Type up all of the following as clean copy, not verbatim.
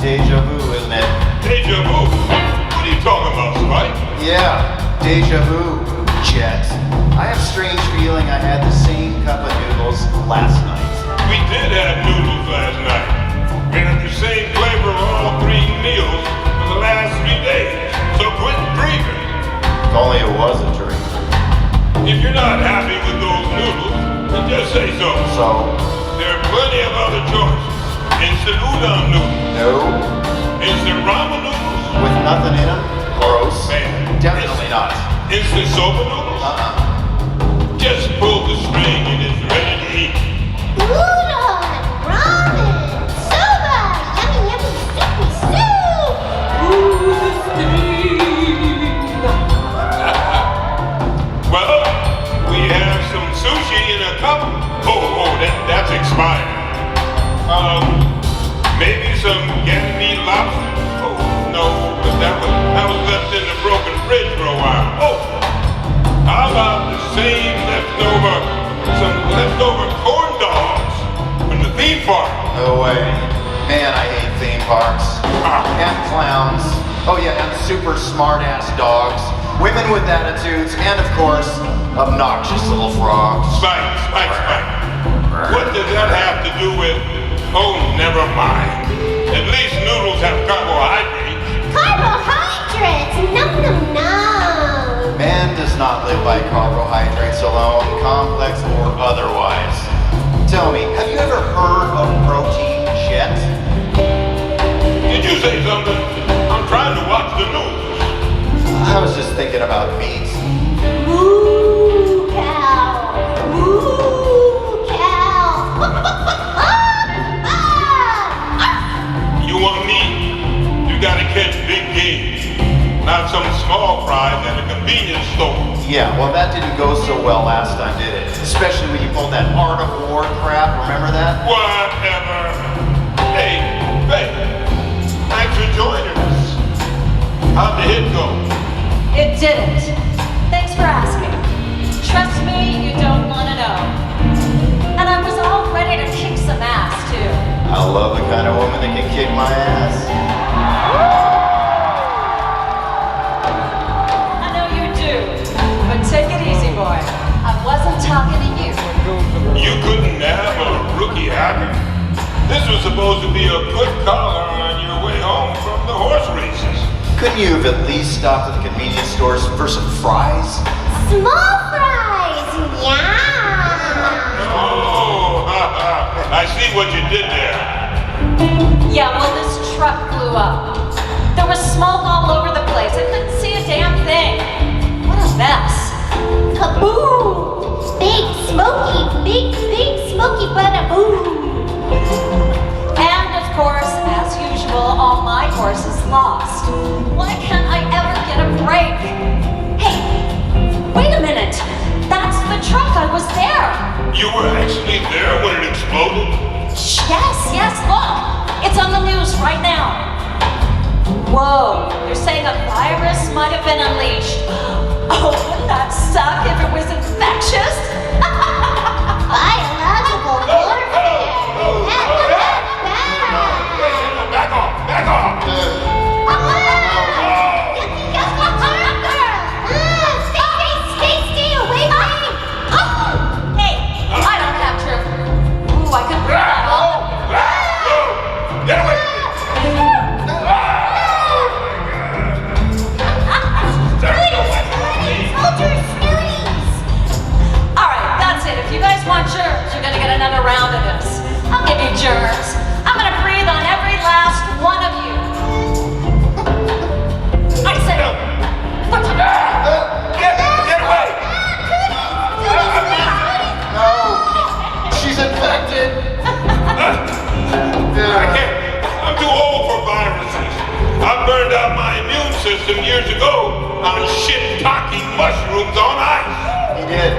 deja vu, isn't it? Deja vu? What are you talking about, Spike? Yeah, deja vu, Jet. I have a strange feeling I had the same cup of noodles last night. We did have noodles last night. We had the same flavor of all 3 meals for the last 3 days. So quit dreaming. If only it was a dream. If you're not happy with those noodles, then just say so. So? There are plenty of other choices. Instant udon noodles. No. Instant ramen noodles. With nothing in them? Gross. Man. Definitely not. Instant soba noodles. Just pull the string and it's ready to eat. Udon, ramen, soba, yummy, yummy, soupy soup. Ooh, the steam. Well, we have some sushi in a cup. That's expired. Maybe some Ganymede lobster. Oh, no, but that was left in the broken fridge for a while. Oh, how about some leftover corn dogs from the theme park? No way. Man, I hate theme parks. And clowns. Oh yeah, and super smart-ass dogs. Women with attitudes, and of course, obnoxious little frogs. Spike. What does that have to do with... Oh, never mind. At least noodles have carbohydrates. Carbohydrates, no. Man does not live by carbohydrates alone, complex or otherwise. Tell me, have you ever heard of protein, Jet? Did you say something? I'm trying to watch the news. I was just thinking about meat. Moo cow. You want meat? You gotta catch big game. Not some small fries at a convenience store. Yeah, well that didn't go so well last time, did it? Especially when you pulled that Art of War crap, remember that? Whatever. Hey, thanks for joining us. How'd the hit go? It didn't. Thanks for asking. Trust me, you don't want to know. And I was all ready to kick some ass, too. I love the kind of woman that can kick my ass. I know you do, but take it easy, boy. I wasn't talking to you. You couldn't have a rookie hacker? This was supposed to be a quick collar on your way home from the horse races. Couldn't you have at least stopped at the convenience stores for some fries? Small fries, yeah. Oh, I see what you did there. Yeah, well, this truck blew up. There was smoke all over the place. I couldn't see a damn thing. What a mess. Kaboom! Big smoky bada boom. And of course, as usual, all my horses lost. Why can't I ever get a break? Hey, wait a minute. That's the truck. I was there. You were actually there when it exploded? Yes, look. It's on the news right now. Whoa, you're saying a virus might have been unleashed. Oh, wouldn't that suck if it was infectious? Biological warfare. Back off. Stay away from me. Hey, I don't have to. Ooh, I could bring that up. Get away! All right, that's it. If you guys want germs, you're gonna get another round of this. I'll give you germs. I'm gonna breathe on every last one of you. I said, Get away! No! She's infected! I can't. I'm too old for viruses. I burned out my immune system years ago on shit-talking mushrooms on ice. He did.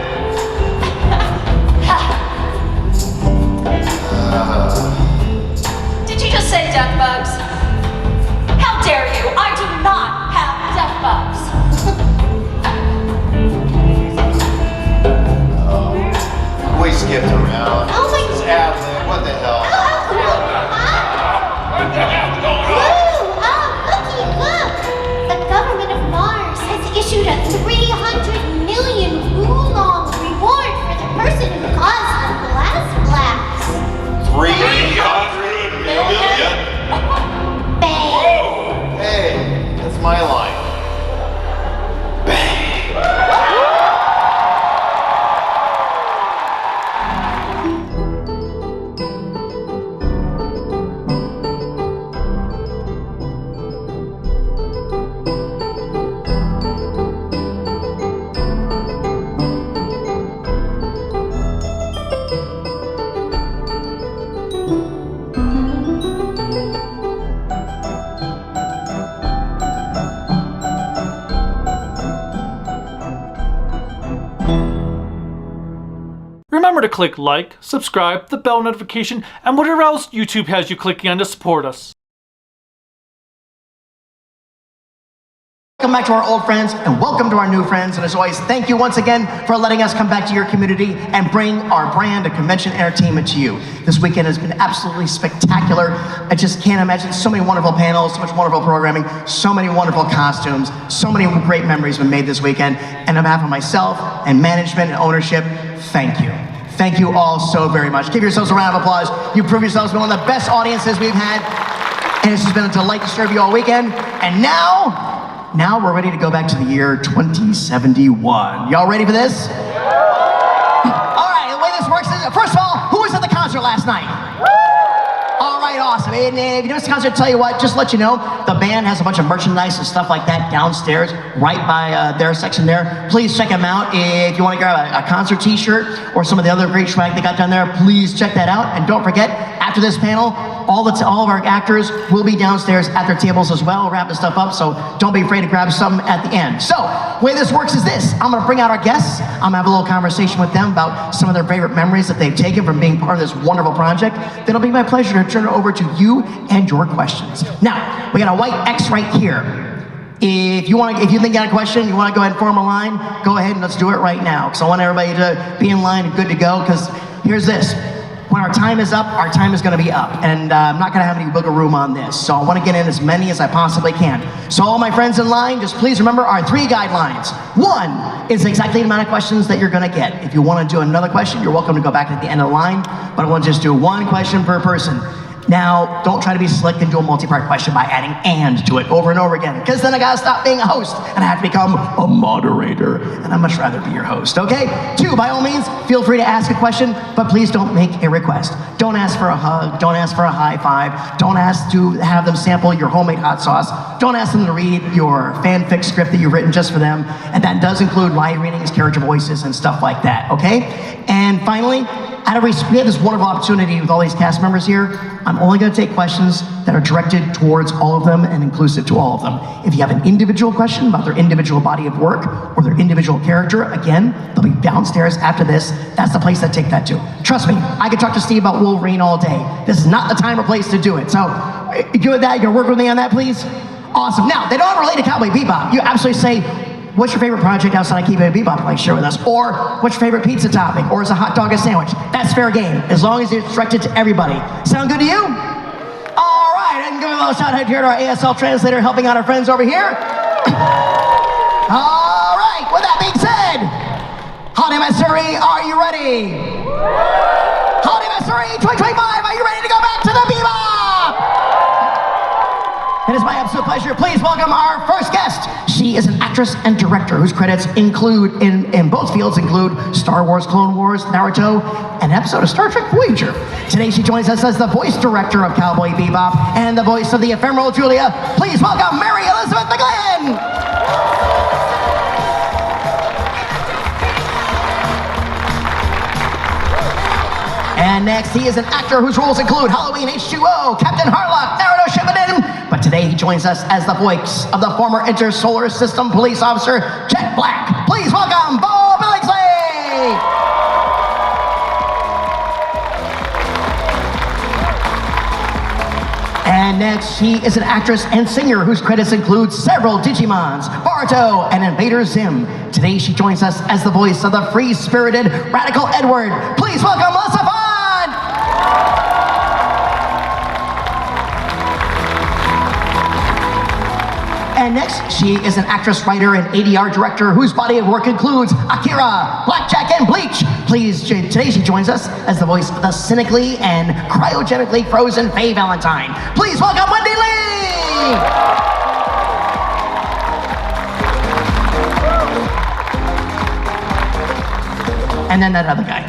did you just say death bugs? How dare you? I do not have death bugs. We skipped around. Oh my This is ad-lib. What the hell? What the hell's going on? to click like, subscribe, the bell notification, and whatever else YouTube has you clicking on to support us. Welcome back to our old friends and welcome to our new friends. And as always, thank you once again for letting us come back to your community and bring our brand of convention entertainment to you. This weekend has been absolutely spectacular. I just can't imagine so many wonderful panels, so much wonderful programming, so many wonderful costumes, so many great memories been made this weekend. And on behalf of myself and management and ownership, thank you. Thank you all so very much. Give yourselves a round of applause. You prove yourselves to be one of the best audiences we've had. And it's just been a delight to serve you all weekend. And now we're ready to go back to the year 2071. Y'all ready for this? All right, the way this works is, first of all, who was at the concert last night? All right, awesome. And if you missed the concert, tell you what, just to let you know, the band has a bunch of merchandise and stuff like that downstairs, right by their section there. Please check them out. If you want to grab a concert t-shirt or some of the other great swag they got down there, please check that out. And don't forget, after this panel, all of our actors will be downstairs at their tables as well, wrapping stuff up, so don't be afraid to grab some at the end. So, the way this works is this. I'm gonna bring out our guests. I'm gonna have a little conversation with them about some of their favorite memories that they've taken from being part of this wonderful project. Then it'll be my pleasure to turn it over to you and your questions. Now, we got a white X right here. If you think you got a question, you want to go ahead and form a line, go ahead and let's do it right now. Because I want everybody to be in line and good to go, because here's this. When our time is up, our time is going to be up. And I'm not going to have any wiggle room on this. So I want to get in as many as I possibly can. So all my friends in line, just please remember our 3 guidelines. 1 is exactly the amount of questions that you're going to get. If you want to do another question, you're welcome to go back at the end of the line. But I want to just do 1 question per person. Now, don't try to be slick and do a multi-part question by adding "and" to it over and over again, because then I gotta stop being a host and I have to become a moderator, and I'd much rather be your host, okay? 2, by all means, feel free to ask a question, but please don't make a request. Don't ask for a hug, don't ask for a high five, don't ask to have them sample your homemade hot sauce, don't ask them to read your fanfic script that you've written just for them, and that does include live readings, character voices, and stuff like that, okay? And finally, we have this wonderful opportunity with all these cast members here. I'm only going to take questions that are directed towards all of them and inclusive to all of them. If you have an individual question about their individual body of work or their individual character, again, they'll be downstairs after this. That's the place to take that to. Trust me, I could talk to Steve about Wolverine all day. This is not the time or place to do it. So, you good with that? You gonna work with me on that, please? Awesome. Now, they don't relate to Cowboy Bebop. You absolutely say, what's your favorite project outside of Cowboy Bebop like share with us? Or what's your favorite pizza topping? Or is a hot dog a sandwich? That's fair game, as long as it's directed to everybody. Sound good to you? All right, and give a little shout out here to our ASL translator helping out our friends over here. All right, with that being said, Holiday Matsuri, are you ready? Holiday Matsuri 2025, are you ready to go back to the Bebop? It is my absolute pleasure. Please welcome our first guest. She is an actress and director whose credits include, in both fields, include Star Wars, Clone Wars, Naruto, and an episode of Star Trek Voyager. Today she joins us as the voice director of Cowboy Bebop and the voice of the ephemeral Julia. Please welcome Mary Elizabeth McGlynn. And next, he is an actor whose roles include Halloween H2O, Captain Harlock, Naruto Shippuden. But today he joins us as the voice of the former Inter-Solar System police officer, Jet Black. Please welcome Bo Billingsley! And next, she is an actress and singer whose credits include several Digimons, Boruto, and Invader Zim. Today she joins us as the voice of the free-spirited Radical Edward. Please welcome Melissa Fon! And next, she is an actress, writer, and ADR director whose body of work includes Akira, Blackjack, and Bleach. Today she joins us as the voice of the cynically and cryogenically frozen Faye Valentine. Please welcome Wendy Lee! And then that other guy.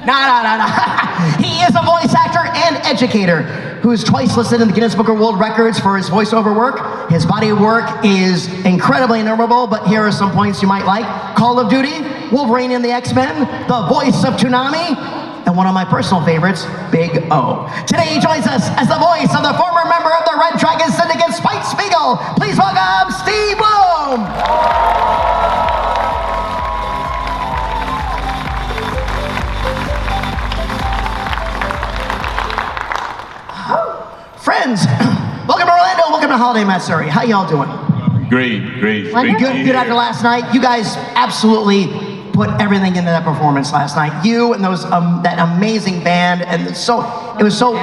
No. He is a voice actor and educator who is twice listed in the Guinness Book of World Records for his voiceover work. His body of work is incredibly innumerable, but here are some points you might like. Call of Duty, Wolverine and the X-Men, the voice of Toonami, and one of my personal favorites, Big O. Today he joins us as the voice of the former member of the Red Dragon Syndicate, Spike Spiegel. Please welcome Steve Bloom. friends, welcome to Orlando, welcome to Holiday Matsuri. How y'all doing? Great. Good after last night. You guys absolutely put everything into that performance last night. You and those that amazing band, and it was so.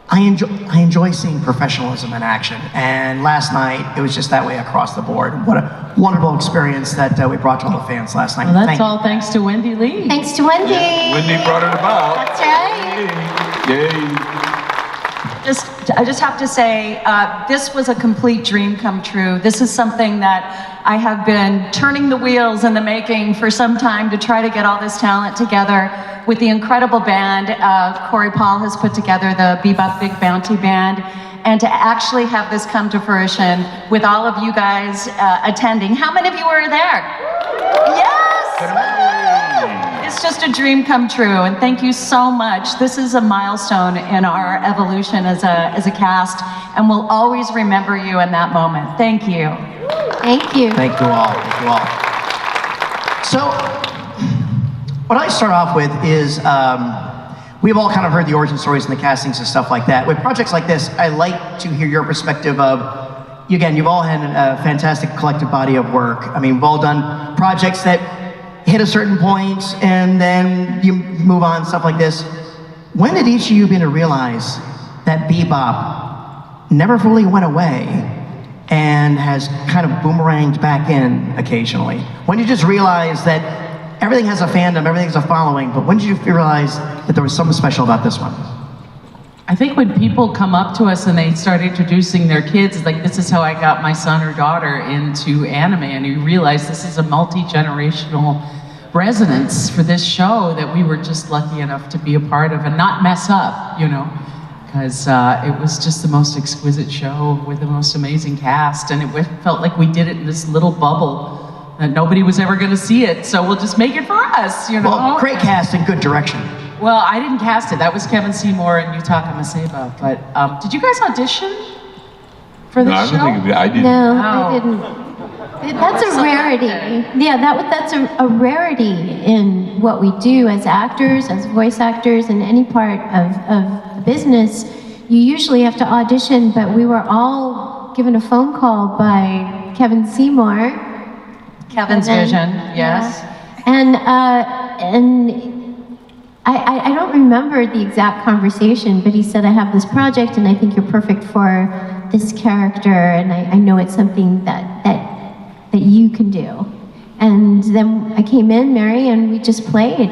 I enjoy seeing professionalism in action, and last night it was just that way across the board. What a wonderful experience that we brought to all the fans last night. Well, that's all thanks to Wendy Lee. Thanks to Wendy. Wendy brought it about. That's right. Yay. I just have to say, this was a complete dream come true. This is something that I have been turning the wheels in the making for some time to try to get all this talent together with the incredible band Corey Paul has put together, the Bebop Big Bounty Band, and to actually have this come to fruition with all of you guys attending. How many of you were there? Yes! It's just a dream come true, and thank you so much. This is a milestone in our evolution as a cast, and we'll always remember you in that moment. Thank you. Thank you. Thank you all. Thank you all. So, what I start off with is we've all kind of heard the origin stories and the castings and stuff like that. With projects like this, I like to hear your perspective of, again, you've all had a fantastic collective body of work. I mean, we've all done projects that hit a certain point and then you move on, stuff like this. When did each of you begin to realize that Bebop never fully went away and has kind of boomeranged back in occasionally? When did you just realize that everything has a fandom, everything has a following, but when did you realize that there was something special about this one? I think when people come up to us and they start introducing their kids, it's like, this is how I got my son or daughter into anime, and you realize this is a multi-generational resonance for this show that we were just lucky enough to be a part of and not mess up, you know, because it was just the most exquisite show with the most amazing cast, and it felt like we did it in this little bubble that nobody was ever going to see it, so we'll just make it for us, you know. Well, great cast and good direction. Well, I didn't cast it. That was Kevin Seymour and Yutaka Maseba. But did you guys audition for this show? I didn't. No, Oh. I didn't. That's a rarity. Yeah, that's a rarity in what we do as actors, as voice actors, in any part of the business. You usually have to audition, but we were all given a phone call by Kevin Seymour. Kevin's vision, yes. Yeah. And I don't remember the exact conversation, but he said, I have this project and I think you're perfect for this character, and I know it's something that you can do. And then I came in, Mary, and we just played.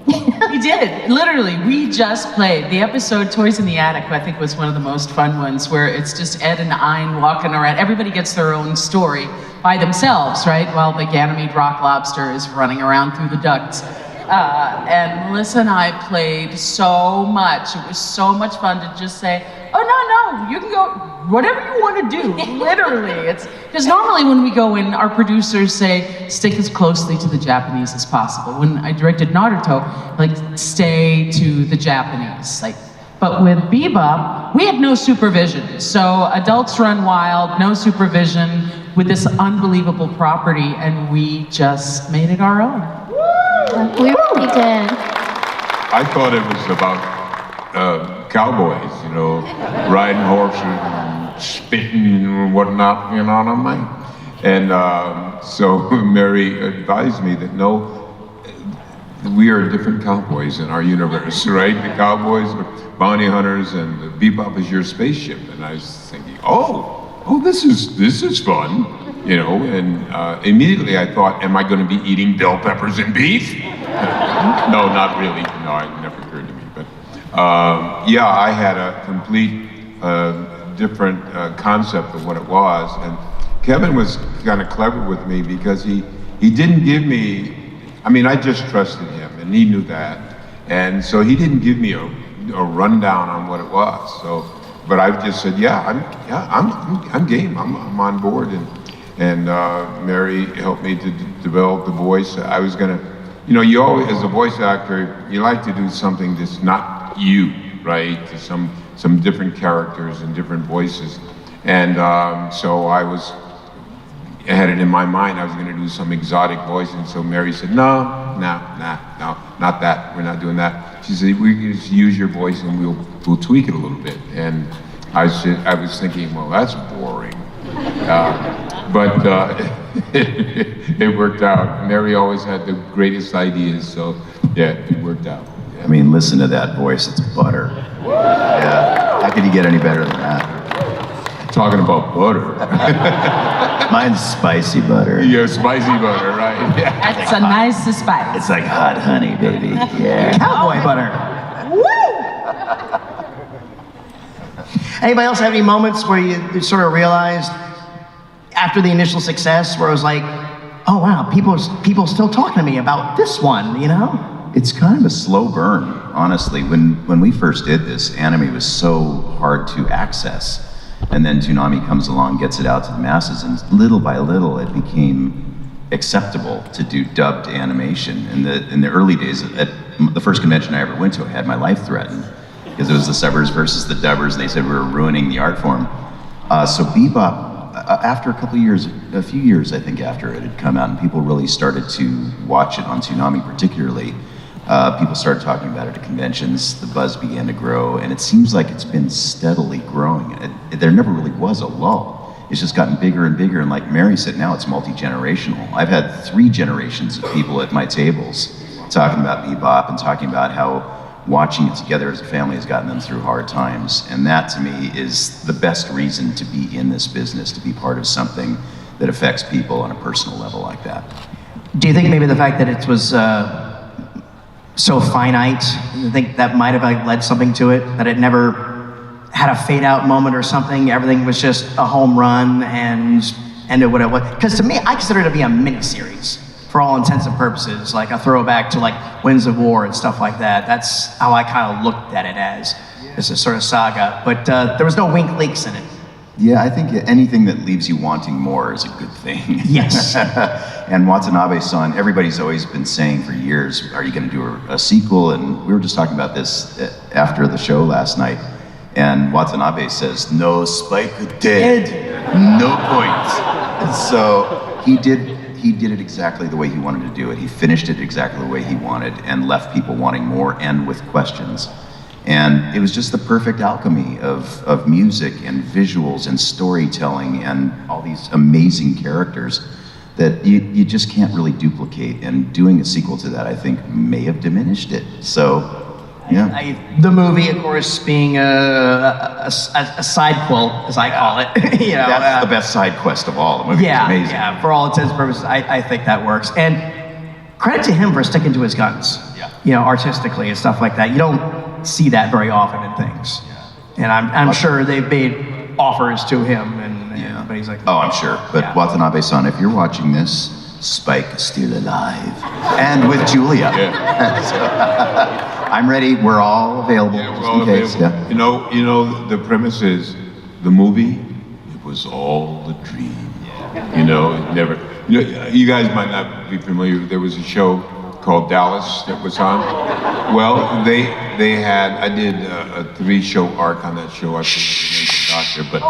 We did. Literally, we just played. The episode Toys in the Attic, I think, was one of the most fun ones, where it's just Ed and Ein walking around. Everybody gets their own story by themselves, right? While the Ganymede Rock Lobster is running around through the ducts. And Melissa and I played so much. It was so much fun to just say, oh, no, you can go whatever you want to do, literally. It's because normally when we go in, our producers say, stick as closely to the Japanese as possible. When I directed Naruto, like, stay to the Japanese. But with Bebop, we had no supervision. So adults run wild, no supervision, with this unbelievable property, and we just made it our own. We really did. I thought it was about cowboys, you know, riding horses and spitting and whatnot, you know what I mean? And so Mary advised me that no, we are different cowboys in our universe, right? The cowboys are bounty hunters, and the Bebop is your spaceship. And I was thinking, oh, this is fun. You know, and immediately I thought, am I going to be eating bell peppers and beef? No, not really. No, it never occurred to me. But yeah, I had a complete different concept of what it was. And Kevin was kind of clever with me because he didn't give me, I mean, I just trusted him and he knew that. And so he didn't give me a rundown on what it was. So, but I just said, I'm game. I'm on board. And Mary helped me to develop the voice. I was gonna, you know, you always, as a voice actor, you like to do something that's not you, right? Some different characters and different voices. And so I had it in my mind I was gonna do some exotic voice, and so Mary said, no, not that. We're not doing that. She said, we can just use your voice and we'll tweak it a little bit. And I was thinking, well, that's boring. But it worked out. Mary always had the greatest ideas, so yeah, it worked out. I mean, listen to that voice, it's butter. Yeah, how could you get any better than that? Talking about butter. Mine's spicy butter. Yeah, spicy butter, right? Yeah. That's a nice spice. It's like hot honey, baby. Yeah. Cowboy butter. Anybody else have any moments where you sort of realized after the initial success where it was like, oh wow, people still talking to me about this one, you know? It's kind of a slow burn, honestly. When we first did this, anime was so hard to access. And then Toonami comes along, gets it out to the masses, and little by little it became acceptable to do dubbed animation. In the early days, at the first convention I ever went to, I had my life threatened because it was the subbers versus the dubbers, and they said we were ruining the art form. So Bebop, after a few years I think after it had come out, and people really started to watch it on Toonami particularly, people started talking about it at conventions, the buzz began to grow, and it seems like it's been steadily growing. There never really was a lull. It's just gotten bigger and bigger, and like Mary said, now it's multi-generational. I've had 3 generations of people at my tables talking about Bebop and talking about how watching it together as a family has gotten them through hard times, and that to me is the best reason to be in this business, to be part of something that affects people on a personal level like that. Do you think maybe the fact that it was so finite, you think that might have led something to it, that it never had a fade out moment or something, everything was just a home run and ended what it was? Because to me, I consider it to be a mini-series for all intents and purposes, like a throwback to like Winds of War and stuff like that. That's how I kind of looked at it as a sort of saga, but there was no wink leaks in it. Yeah, I think anything that leaves you wanting more is a good thing. Yes. And Watanabe-san, everybody's always been saying for years, are you going to do a sequel? And we were just talking about this after the show last night. And Watanabe says, no, Spike dead. No point. And so he did it exactly the way he wanted to do it. He finished it exactly the way he wanted and left people wanting more and with questions. And it was just the perfect alchemy of music and visuals and storytelling and all these amazing characters that you just can't really duplicate. And doing a sequel to that, I think, may have diminished it. So, yeah. The movie, of course, being a side quill, as I call it. You know, that's the best side quest of all. The movie is amazing. Yeah, for all intents and purposes, I think that works. And credit to him for sticking to his guns, you know, artistically and stuff like that. You don't see that very often in things. And I'm sure they've made offers to him, but he's like, oh, I'm sure. But Watanabe-san, if you're watching this, Spike is still alive, and with Julia. So, I'm ready. We're all available just in case. Yeah. You know, the premise is the movie. It was all a dream. You know, it never. You guys might not be familiar. There was a show called Dallas that was on. Well, they had. I did a 3-show arc on that show. I think the doctor, but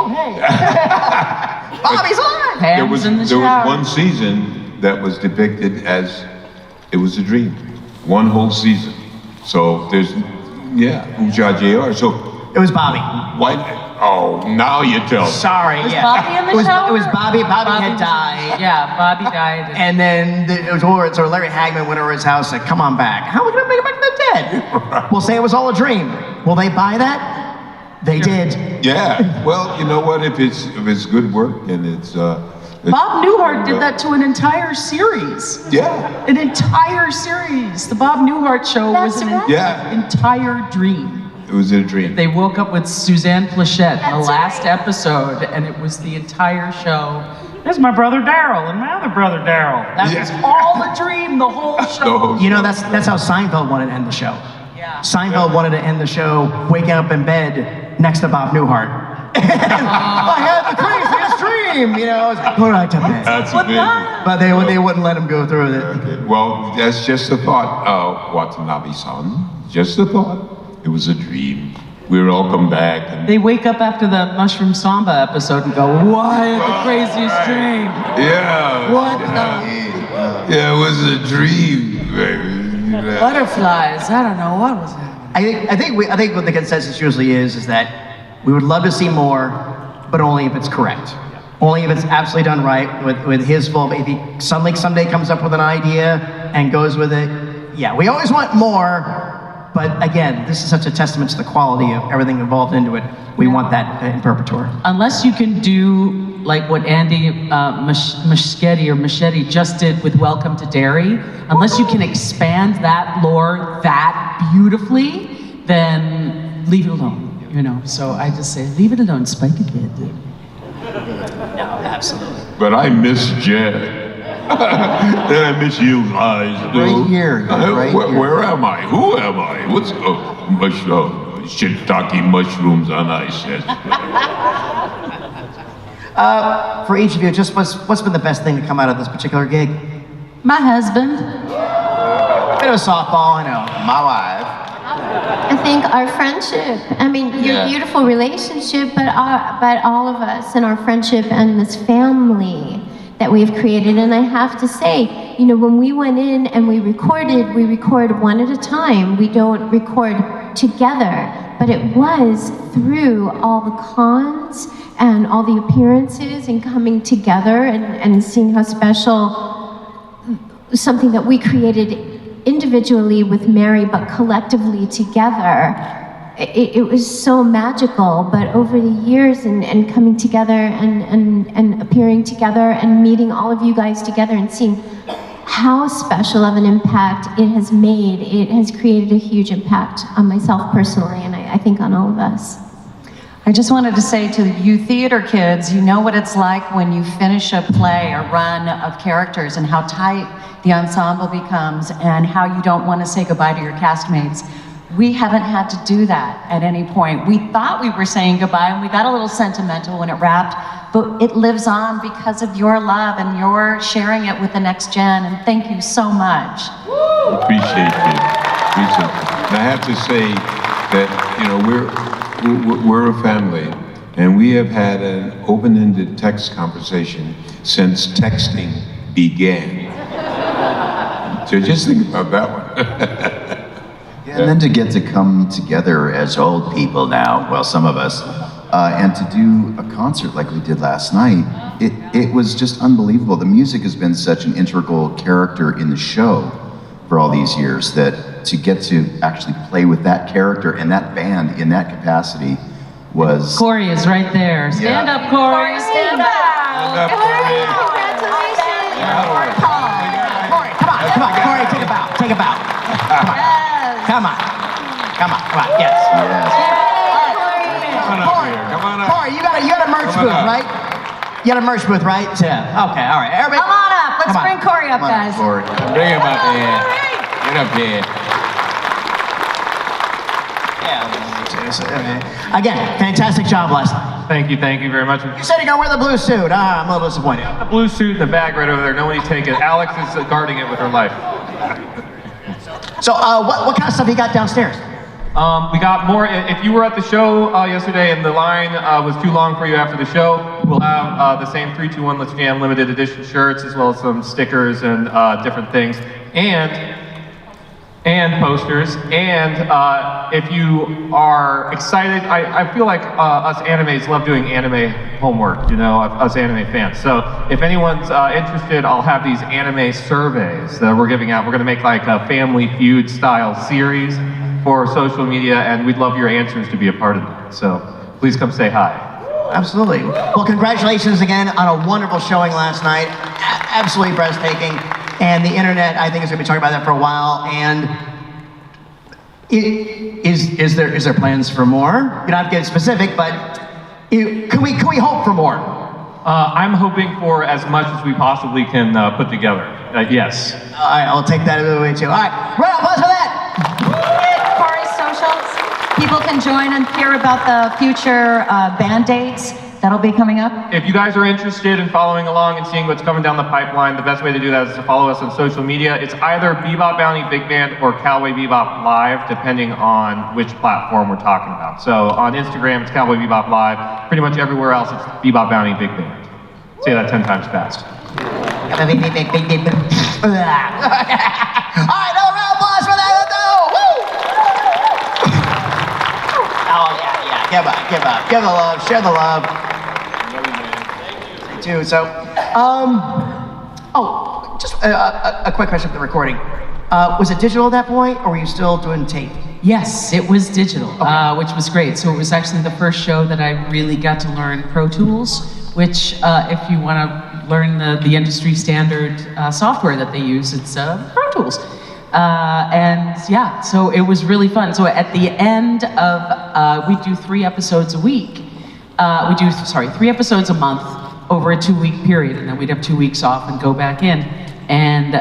Bobby's on. there was one season that was depicted as it was a dream, one whole season. So there's Uja JR. So it was Bobby. Why? Oh, now you tell me. Sorry, Was Bobby in the show? It was Bobby. Bobby had died. Yeah, Bobby died. And then it was over. So Larry Hagman went over to his house and said, "Come on back. How are we gonna bring him back from the dead?" We'll say it was all a dream. Will they buy that? They did. Yeah. Well, you know what? If it's good work and it's Bob Newhart did that to an entire series. Yeah. An entire series. The Bob Newhart show was an entire dream. It was a dream. They woke up with Suzanne Plachette in the last episode, and it was the entire show. There's my brother Daryl and my other brother Daryl. That was all a dream, the whole show. You know, that's how Seinfeld wanted to end the show. Yeah. Seinfeld wanted to end the show waking up in bed next to Bob Newhart. I had the craziest dream, you know. I was like, go right to bed. That's amazing. But they wouldn't let him go through with it. Okay. Well, that's just a thought, Watanabe-san. Just a thought. It was a dream. We'll all come back. And They wake up after the Mushroom Samba episode and go, "Why the craziest dream?" Yeah. What Yeah, it was a dream, baby. Butterflies. I don't know what was happening. I think what the consensus usually is that We would love to see more, but only if it's correct. Only if it's absolutely done right with his full, if he suddenly someday comes up with an idea and goes with it. Yeah, we always want more, but again, this is such a testament to the quality of everything involved into it. We want that in perpetuity. Unless you can do like what Andy Machete just did with Welcome to Derry, unless you can expand that lore that beautifully, then leave it alone, you know? So I just say, leave it alone, Spike it dead, dude. No, absolutely. But I miss Jed. And I miss you guys. Right here. Right here. Where am I? Who am I? What's shiitake mushrooms on ice? For each of you, just what's been the best thing to come out of this particular gig? My husband. Bit of a softball, I know. My wife. I think our friendship. I mean, your beautiful relationship, but all of us and our friendship and this family that we've created. And I have to say, you know, when we went in and we record one at a time. We don't record together. But it was through all the cons and all the appearances and coming together and seeing how special something that we created individually with Mary, but collectively together. It was so magical, but over the years and coming together and appearing together and meeting all of you guys together and seeing how special of an impact it has made, it has created a huge impact on myself personally, and I think on all of us. I just wanted to say to you theater kids, you know what it's like when you finish a play, a run of characters, and how tight the ensemble becomes, and how you don't want to say goodbye to your castmates. We haven't had to do that at any point. We thought we were saying goodbye, and we got a little sentimental when it wrapped, but it lives on because of your love and your sharing it with the next gen, and thank you so much. Appreciate it. And I have to say that, you know, we're a family, and we have had an open-ended text conversation since texting began. So just think about that one. And then to get to come together as old people now, well, some of us, and to do a concert like we did last night, it was just unbelievable. The music has been such an integral character in the show for all these years that to get to actually play with that character and that band in that capacity was... Corey is right there. Stand up, Corey. Stand up. Congratulations. Corey, come on, Corey, take a bow, take a bow. Come on, yes. Come on up. Corey, you got a merch booth, right? You got a merch booth, right? Yeah. Okay, all right. Everybody, Come on up. Let's bring Corey up, Come on, guys. Corey. Bring him up here. Get up here. Yeah. Again, fantastic job last night. Thank you very much. You said you're gonna wear the blue suit. I'm a little disappointed. The blue suit in the bag right over there. Nobody take it. Alex is guarding it with her life. So, what kind of stuff you got downstairs? We got more. If you were at the show yesterday and the line was too long for you after the show, we'll have the same 3, 2, 1 Let's Jam limited edition shirts, as well as some stickers and different things, and posters. And if you are excited, I feel like us animes love doing anime homework, you know, us anime fans. So if anyone's interested, I'll have these anime surveys that we're giving out. We're gonna make like a Family Feud style series for social media, and we'd love your answers to be a part of it. So please come say hi. Absolutely. Well, congratulations again on a wonderful showing last night. Absolutely breathtaking. And the internet, I think, is going to be talking about that for a while. And is there plans for more? You don't have to get specific, but can we hope for more? I'm hoping for as much as we possibly can put together. Yes. All right, I'll take that away too. All right, round of applause for that. Corey's socials. People can join and hear about the future band dates that'll be coming up. If you guys are interested in following along and seeing what's coming down the pipeline, the best way to do that is to follow us on social media. It's either Bebop Bounty Big Band or Cowboy Bebop Live, depending on which platform we're talking about. So on Instagram, it's Cowboy Bebop Live. Pretty much everywhere else, it's Bebop Bounty Big Band. Say that 10 times fast. All right, another round of applause for that. Let's go. Woo! Oh, yeah. Give the love, share the love. Thank you. So, just a quick question for the recording. Was it digital at that point, or were you still doing tape? Yes, it was digital, which was great. So it was actually the first show that I really got to learn Pro Tools, which if you want to learn the industry standard software that they use, it's Pro Tools. And yeah, so it was really fun. So at the end of, we do 3 episodes a week. 3 episodes a month over a 2-week period, and then we'd have 2 weeks off and go back in. And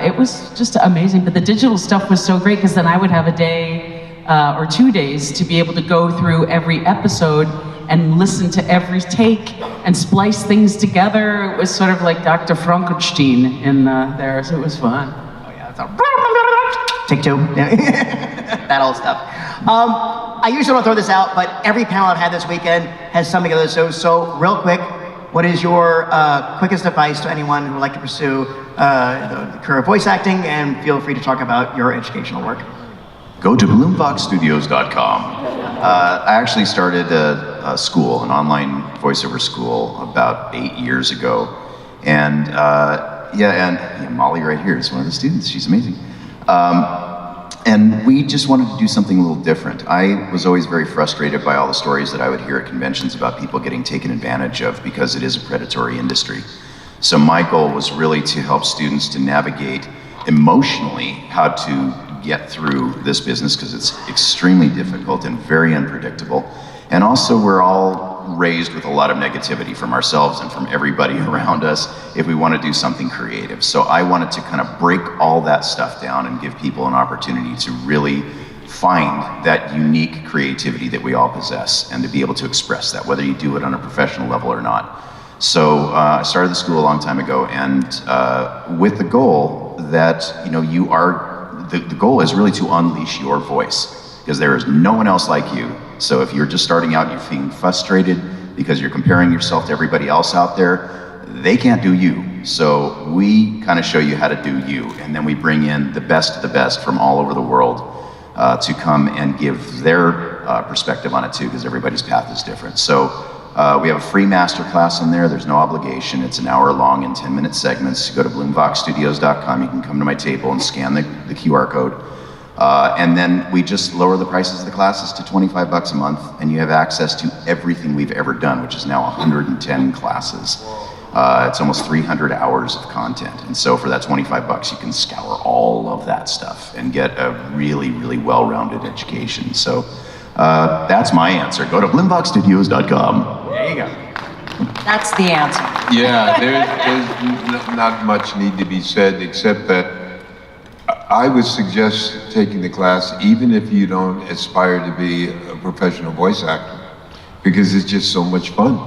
it was just amazing. But the digital stuff was so great because then I would have a day or 2 days to be able to go through every episode and listen to every take and splice things together. It was sort of like Dr. Frankenstein in there, so it was fun. Oh yeah, that's take 2. That old stuff. I usually don't throw this out, but every panel I've had this weekend has something of those. So real quick, what is your quickest advice to anyone who would like to pursue the career of voice acting? And feel free to talk about your educational work. Go to bloomfoxstudios.com. I actually started a school, an online voiceover school, about 8 years ago. And Molly right here is one of the students. She's amazing. And we just wanted to do something a little different. I was always very frustrated by all the stories that I would hear at conventions about people getting taken advantage of because it is a predatory industry. So my goal was really to help students to navigate emotionally how to get through this business because it's extremely difficult and very unpredictable. And also we're all raised with a lot of negativity from ourselves and from everybody around us if we want to do something creative. So I wanted to kind of break all that stuff down and give people an opportunity to really find that unique creativity that we all possess and to be able to express that, whether you do it on a professional level or not. So I started the school a long time ago, and with the goal that the goal is really to unleash your voice, because there is no one else like you. So if you're just starting out and you're feeling frustrated because you're comparing yourself to everybody else out there, they can't do you. So we kind of show you how to do you, and then we bring in the best of the best from all over the world to come and give their perspective on it too, because everybody's path is different. So we have a free master class in there. There's no obligation. It's an hour long in 10-minute segments. Go to bloomfoxstudios.com. You can come to my table and scan the QR code. And then we just lower the prices of the classes to $25 a month, and you have access to everything we've ever done, which is now 110 classes. It's almost 300 hours of content. And so for that $25, you can scour all of that stuff and get a really, really well-rounded education. So that's my answer. Go to bloomfoxstudios.com. There you go. That's the answer. Yeah, there's not much need to be said except that I would suggest taking the class even if you don't aspire to be a professional voice actor, because it's just so much fun,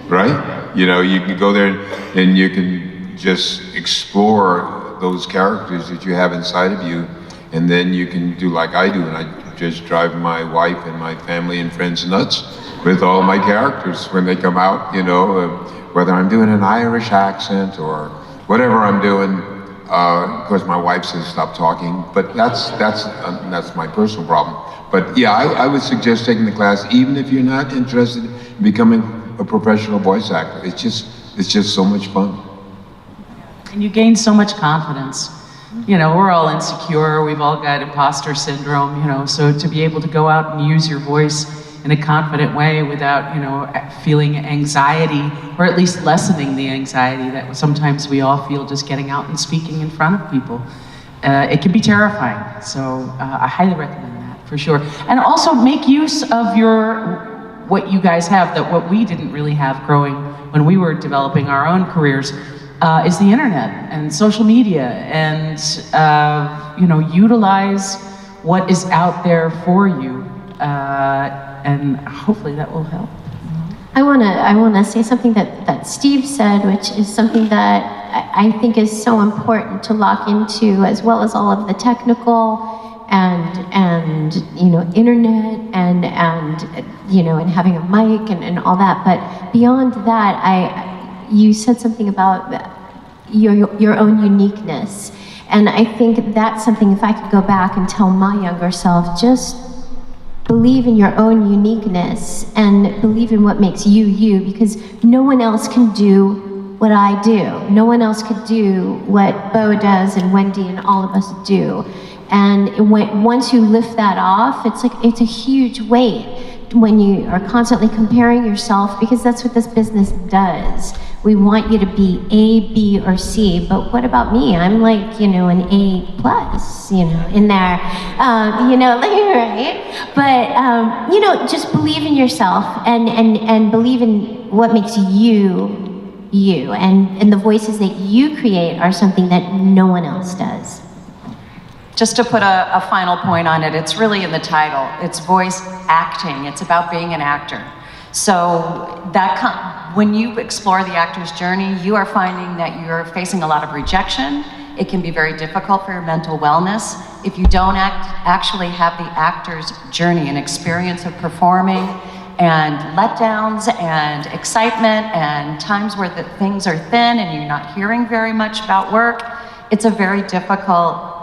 right? You know, you can go there and you can just explore those characters that you have inside of you, and then you can do like I do, and I just drive my wife and my family and friends nuts with all my characters when they come out, you know, whether I'm doing an Irish accent or whatever I'm doing. Of course, my wife says stop talking, but that's my personal problem. But yeah, I would suggest taking the class even if you're not interested in becoming a professional voice actor. It's just so much fun. And you gain so much confidence. You know, we're all insecure. We've all got imposter syndrome. You know, so to be able to go out and use your voice in a confident way without, you know, feeling anxiety, or at least lessening the anxiety that sometimes we all feel just getting out and speaking in front of people. It can be terrifying. So I highly recommend that for sure. And also make use of what you guys have that what we didn't really have growing when we were developing our own careers is the internet and social media, and you know, utilize what is out there for you. And hopefully that will help. I wanna say something that Steve said, which is something that I think is so important to lock into, as well as all of the technical and you know, internet and you know, and having a mic and all that. But beyond that, you said something about your own uniqueness, and I think that's something. If I could go back and tell my younger self, just believe in your own uniqueness and believe in what makes you you, because no one else can do what I do. No one else could do what Bo does and Wendy and all of us do. And once you lift that off, it's a huge weight when you are constantly comparing yourself, because that's what this business does. We want you to be A, B, or C, but what about me? I'm like, an A+, in there, right? But, just believe in yourself and believe in what makes you, you, and the voices that you create are something that no one else does. Just to put a final point on it, it's really in the title. It's voice acting. It's about being an actor. So when you explore the actor's journey, you are finding that you're facing a lot of rejection. It can be very difficult for your mental wellness. If you don't actually have the actor's journey and experience of performing, and letdowns and excitement and times where things are thin and you're not hearing very much about work, it's a very difficult,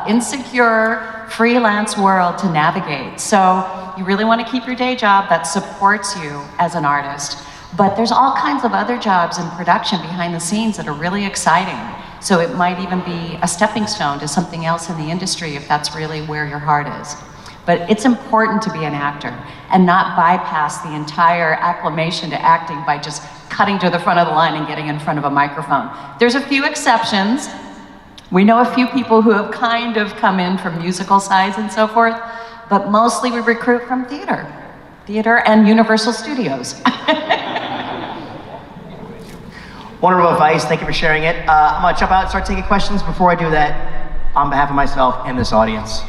insecure, freelance world to navigate. So you really want to keep your day job that supports you as an artist. But there's all kinds of other jobs in production behind the scenes that are really exciting. So it might even be a stepping stone to something else in the industry if that's really where your heart is. But it's important to be an actor and not bypass the entire acclimation to acting by just cutting to the front of the line and getting in front of a microphone. There's a few exceptions. We know a few people who have kind of come in from musical sides and so forth, but mostly we recruit from theater and Universal Studios. Wonderful advice. Thank you for sharing it. I'm going to jump out and start taking questions. Before I do that, on behalf of myself and this audience,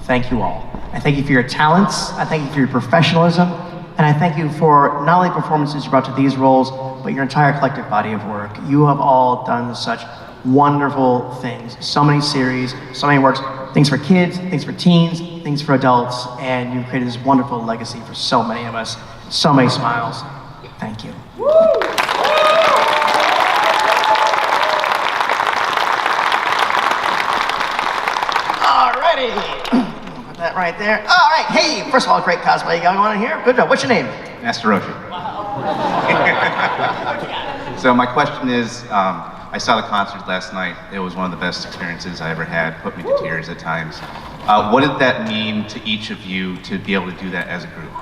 thank you all. I thank you for your talents. I thank you for your professionalism. And I thank you for not only performances you brought to these roles, but your entire collective body of work. You have all done such wonderful things. So many series, so many works. Things for kids, things for teens, things for adults. And you've created this wonderful legacy for so many of us. So many smiles. Thank you. Alrighty. Put that right there. All right. Hey, first of all, great cosplay going on in here. Good job. What's your name? Master Roshi. So my question is, I saw the concert last night. It was one of the best experiences I ever had. Put me to tears at times. What did that mean to each of you to be able to do that as a group?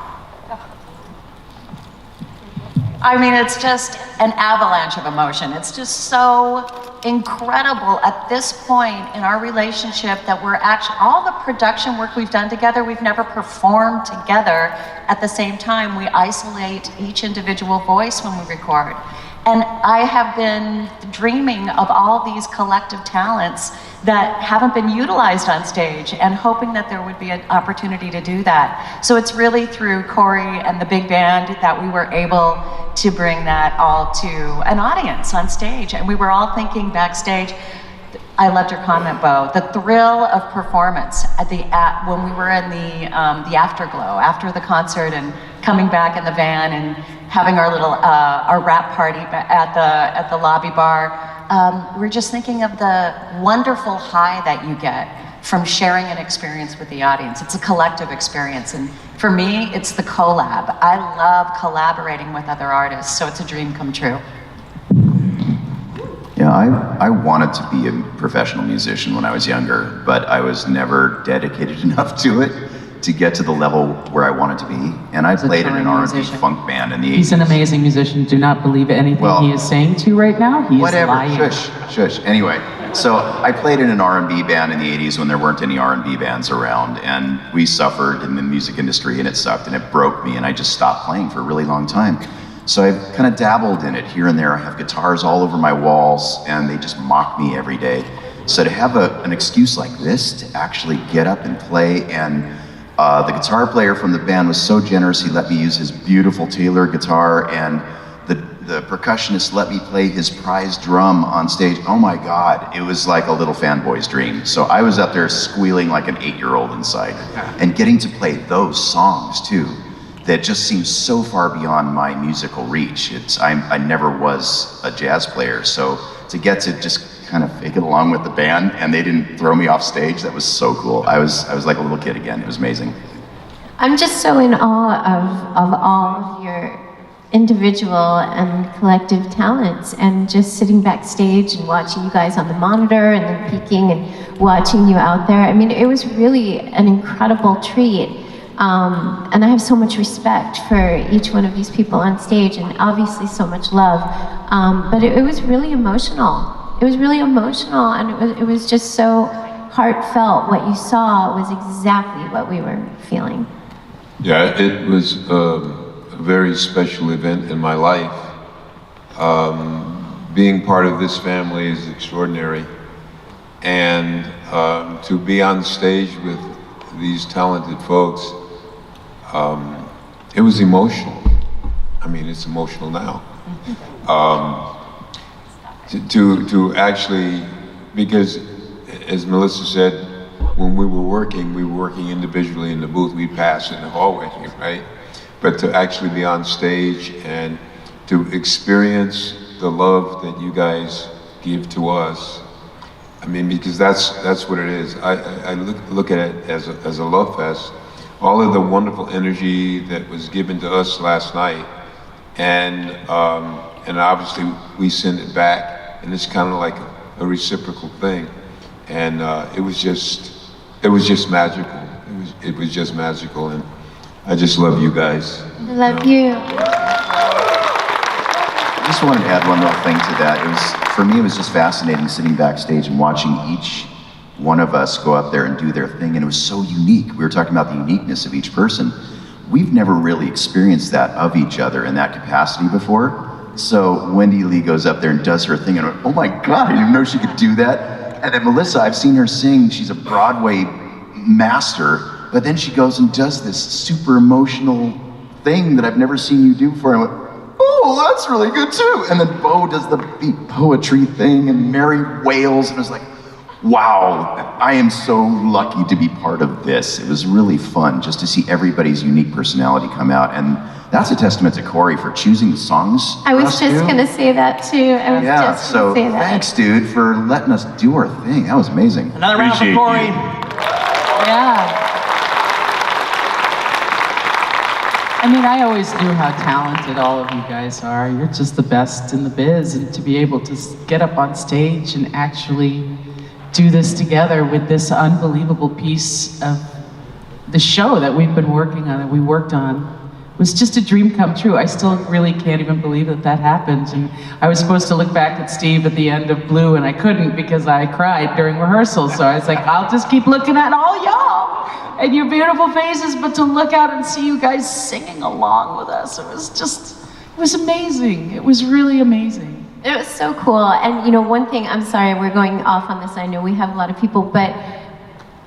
I mean, it's just an avalanche of emotion. It's just so incredible at this point in our relationship that we're actually, all the production work we've done together, we've never performed together at the same time. We isolate each individual voice when we record. And I have been dreaming of all these collective talents that haven't been utilized on stage and hoping that there would be an opportunity to do that. So it's really through Corey and the big band that we were able to bring that all to an audience on stage. And we were all thinking backstage, I loved your comment, Bo, the thrill of performance when we were in the afterglow, after the concert and coming back in the van and having our little our rap party at the lobby bar. We're just thinking of the wonderful high that you get from sharing an experience with the audience. It's a collective experience, and for me, it's the collab. I love collaborating with other artists, so it's a dream come true. Yeah, I wanted to be a professional musician when I was younger, but I was never dedicated enough to it to get to the level where I wanted to be. And I played in an R&B funk band in the 80s. He's an amazing musician. Do not believe anything he is saying to you right now. He is lying. Shush. Anyway, so I played in an R&B band in the 80s when there weren't any R&B bands around, and we suffered in the music industry, and it sucked, and it broke me, and I just stopped playing for a really long time. So I've kind of dabbled in it here and there. I have guitars all over my walls, and they just mock me every day. So to have an excuse like this to actually get up and play, and the guitar player from the band was so generous, he let me use his beautiful Taylor guitar, and the percussionist let me play his prize drum on stage. Oh my God, it was like a little fanboy's dream. So I was up there squealing like an 8-year-old inside, and getting to play those songs too, that just seems so far beyond my musical reach. I never was a jazz player, so to get to just kind of fake it along with the band, and they didn't throw me off stage, that was so cool. I was like a little kid again. It was amazing. I'm just so in awe of all of your individual and collective talents, and just sitting backstage and watching you guys on the monitor and then peeking and watching you out there. I mean, it was really an incredible treat. And I have so much respect for each one of these people on stage, and obviously so much love. But it was really emotional. It was really emotional, and it was just so heartfelt. What you saw was exactly what we were feeling. Yeah, it was a very special event in my life. Being part of this family is extraordinary. And to be on stage with these talented folks, it was emotional. I mean, it's emotional now. To actually, because as Melissa said, when we were working individually in the booth. We'd pass in the hallway, right? But to actually be on stage and to experience the love that you guys give to us, I mean, because that's what it is. I look at it as a love fest. All of the wonderful energy that was given to us last night, and obviously we send it back, and it's kind of like a reciprocal thing, and it was just magical. It was just magical, and I just love you guys. I love you. I just wanted to add one little thing to that. For me, it was just fascinating sitting backstage and watching each one of us go up there and do their thing, and it was so unique. We were talking about the uniqueness of each person. We've never really experienced that of each other in that capacity before. So Wendy Lee goes up there and does her thing, and I went, oh my God, I didn't know she could do that. And then Melissa, I've seen her sing. She's a Broadway master, but then she goes and does this super emotional thing that I've never seen you do before. I went, oh, that's really good too. And then Bo does the beat poetry thing, and Mary wails, and I was like, wow, I am so lucky to be part of this. It was really fun just to see everybody's unique personality come out, and that's a testament to Corey for choosing the songs. I was just gonna say that too. I was just gonna say that. Thanks, dude, for letting us do our thing. That was amazing. Another round for Corey. Yeah. I mean, I always knew how talented all of you guys are. You're just the best in the biz, and to be able to get up on stage and actually do this together with this unbelievable piece of the show that we've been working on, that we worked on, was just a dream come true. I still really can't even believe that happened. And I was supposed to look back at Steve at the end of Blue, and I couldn't because I cried during rehearsal. So I was like, I'll just keep looking at all y'all and your beautiful faces, but to look out and see you guys singing along with us, it was amazing. It was really amazing. It was so cool. And you know, one thing, I'm sorry, we're going off on this. I know we have a lot of people, but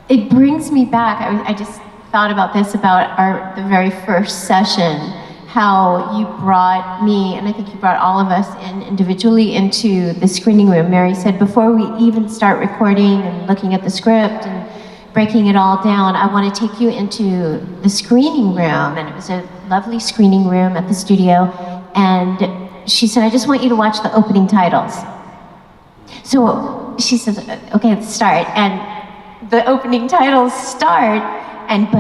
it brings me back. I just thought about this, about the very first session, how you brought me, and I think you brought all of us in individually into the screening room. Mary said, before we even start recording and looking at the script and breaking it all down, I want to take you into the screening room. And it was a lovely screening room at the studio. And she said, I just want you to watch the opening titles. So she says, okay, let's start. And the opening titles start, and you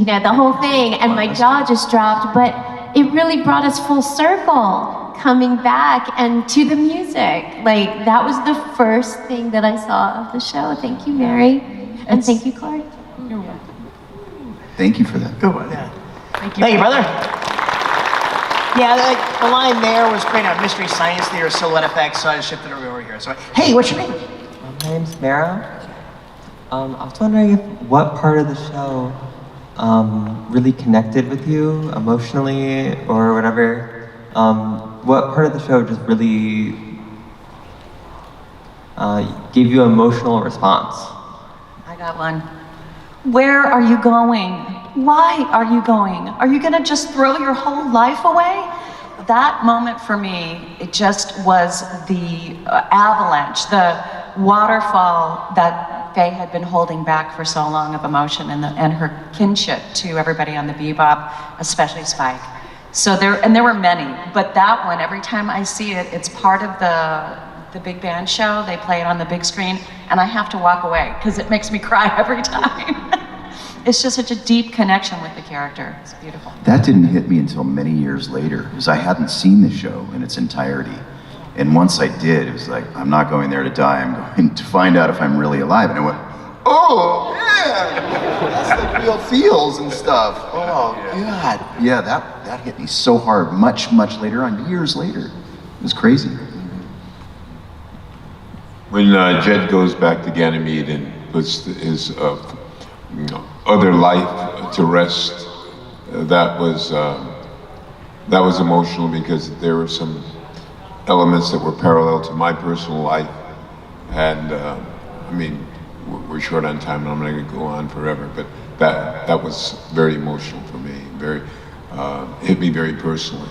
know, the whole thing, and my jaw just dropped, but it really brought us full circle, coming back and to the music. Like, that was the first thing that I saw of the show. Thank you, Mary. And thank you, Corey. You're welcome. Thank you for that. Good one, yeah. Thank you. Thank you, brother. Yeah, the line there was creating a Mystery Science Theater silhouette effect, so I just shifted it over here. So, hey, what's your name? My name's Mara. I was wondering what part of the show really connected with you emotionally or whatever. What part of the show just really gave you an emotional response? I got one. Where are you going? Why are you going? Are you gonna just throw your whole life away? That moment for me, it just was the avalanche, the waterfall that Faye had been holding back for so long of emotion, and her kinship to everybody on the Bebop, especially Spike. So there were many, but that one, every time I see it, it's part of the big band show. They play it on the big screen, and I have to walk away because it makes me cry every time. it's just such a deep connection with the character. It's beautiful. That didn't hit me until many years later, because I hadn't seen the show in its entirety. And once I did, it was like, I'm not going there to die, I'm going to find out if I'm really alive. And I went, oh, yeah, that's like real feels and stuff. Oh, God. Yeah, that hit me so hard, much, much later on, years later. It was crazy. When Jed goes back to Ganymede and puts his other life to rest, that was emotional, because there were some elements that were parallel to my personal life. And I mean, we're short on time, and I'm not going to go on forever, but that was very emotional for me. Very hit me very personally.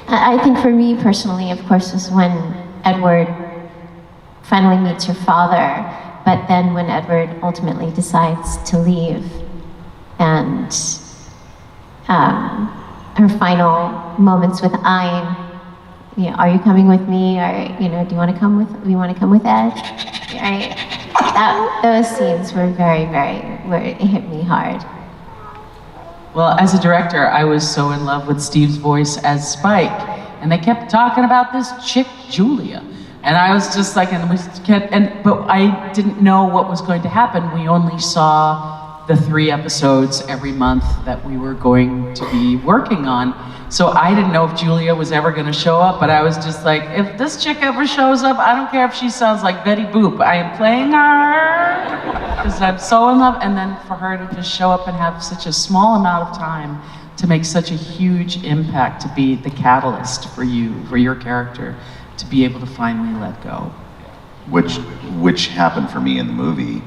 I think for me personally, of course, was when Edward finally meets your father, but then when Edward ultimately decides to leave, and her final moments with Ein, you know, are you coming with me? Or, you know, do you want to come with Ed? Right? Those scenes were where it hit me hard. Well, as a director, I was so in love with Steve's voice as Spike, and they kept talking about this chick, Julia. And I was just like, but I didn't know what was going to happen. We only saw the 3 episodes every month that we were going to be working on. So I didn't know if Julia was ever going to show up, but I was just like, if this chick ever shows up, I don't care if she sounds like Betty Boop. I am playing her because I'm so in love. And then for her to just show up and have such a small amount of time to make such a huge impact, to be the catalyst for you, for your character, to be able to finally let go. Which happened for me in the movie,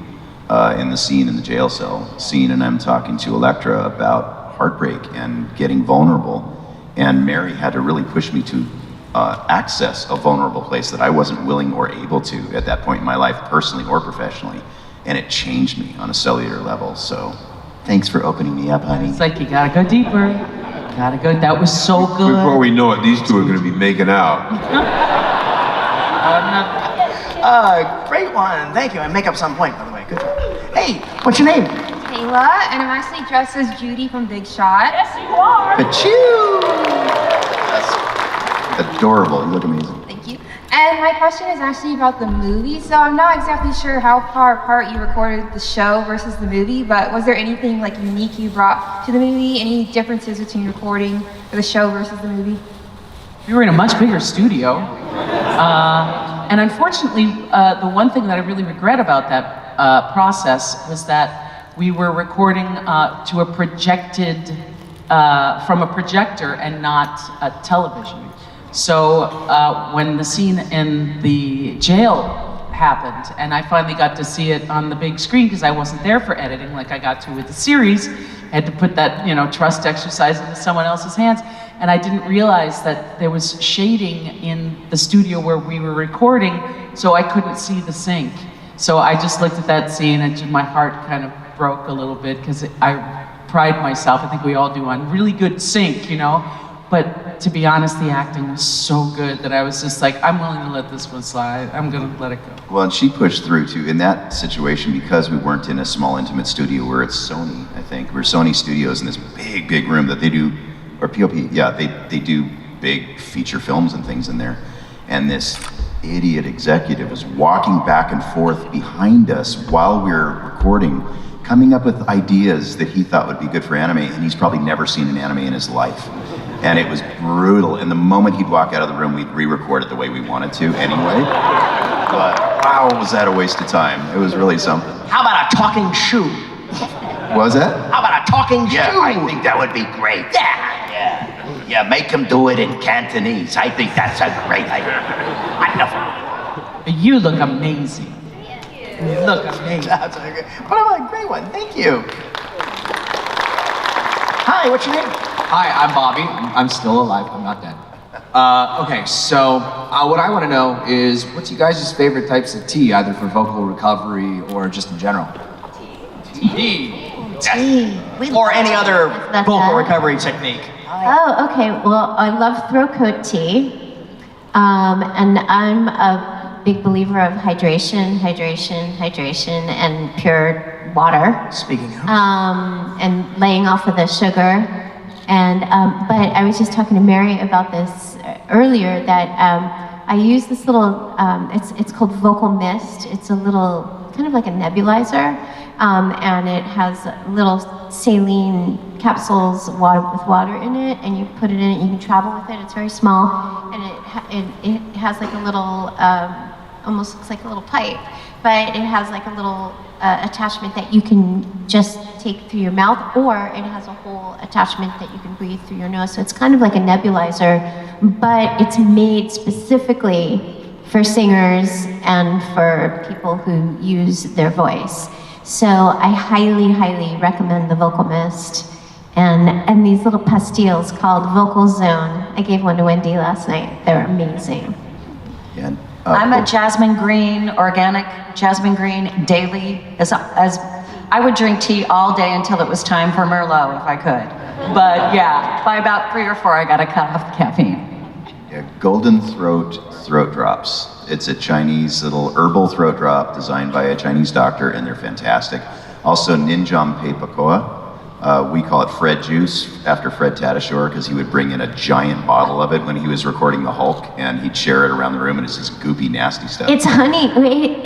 in the scene in the jail cell scene, and I'm talking to Elektra about heartbreak and getting vulnerable. And Mary had to really push me to access a vulnerable place that I wasn't willing or able to at that point in my life, personally or professionally. And it changed me on a cellular level. So thanks for opening me up, honey. It's like, you gotta go deeper. Gotta go. That was so good. Before we know it, these two are going to be making out. Great one. Thank you. I make up some point, by the way. Good job. Hey, what's your name? Kayla, and I'm actually dressed as Judy from Big Shot. Yes, you are. Achoo! That's adorable. You look amazing. Thank you. And my question is actually about the movie. So I'm not exactly sure how far apart you recorded the show versus the movie, but was there anything like unique you brought to the movie? Any differences between recording for the show versus the movie? We were in a much bigger studio. And unfortunately, the one thing that I really regret about that process was that we were recording to a projected, from a projector and not a television. So when the scene in the jail happened, and I finally got to see it on the big screen because I wasn't there for editing like I got to with the series, I had to put that, trust exercise into someone else's hands. And I didn't realize that there was shading in the studio where we were recording, so I couldn't see the sync. So I just looked at that scene and my heart kind of broke a little bit because I pride myself, I think we all do, on really good sync, But to be honest, the acting was so good that I was just like, I'm willing to let this one slide. I'm gonna let it go. Well, and she pushed through too. In that situation, because we weren't in a small intimate studio, we're at Sony, I think. We're Sony Studios in this big, big room that they do, or POP, yeah, they do big feature films and things in there. And this idiot executive was walking back and forth behind us while we were recording, coming up with ideas that he thought would be good for anime, and he's probably never seen an anime in his life. And it was brutal. And the moment he'd walk out of the room, we'd re-record it the way we wanted to anyway. But wow, was that a waste of time. It was really something. How about a talking shoe? What was that? How about a talking shoe? Yeah, I think that would be great. Yeah, make him do it in Cantonese. I think that's a great idea. Wonderful. You look amazing. You look amazing. That's a great one. Thank you. Hi, what's your name? Hi, I'm Bobby. I'm still alive. I'm not dead. Okay, so what I want to know is, what's you guys' favorite types of tea, either for vocal recovery or just in general? Tea. Or any other vocal recovery technique. Oh, okay. Well, I love throat coat tea. And I'm a big believer of hydration, and pure water. Speaking of. And laying off of the sugar. And but I was just talking to Mary about this earlier, that I use this little, it's called Vocal Mist. It's a little, kind of like a nebulizer, and it has little saline capsules with water in it, and you put it in it, you can travel with it. It's very small, and it has like a little, almost looks like a little pipe, but it has like a little attachment that you can just take through your mouth, or it has a whole attachment that you can breathe through your nose. So it's kind of like a nebulizer, but it's made specifically for singers and for people who use their voice. So I highly, highly recommend the Vocal Mist. And these little pastilles called Vocal Zone. I gave one to Wendy last night. They're amazing. Yeah. I'm a jasmine green, organic jasmine green daily. As I would drink tea all day until it was time for Merlot if I could. But yeah, by about 3 or 4, I gotta cut off the caffeine. Yeah, Golden Throat Drops. It's a Chinese little herbal throat drop designed by a Chinese doctor, and they're fantastic. Also, Ninjam Peipakoa. We call it Fred Juice after Fred Tatasciore, because he would bring in a giant bottle of it when he was recording the Hulk, and he'd share it around the room, and it's this goopy, nasty stuff. It's honey. Wait.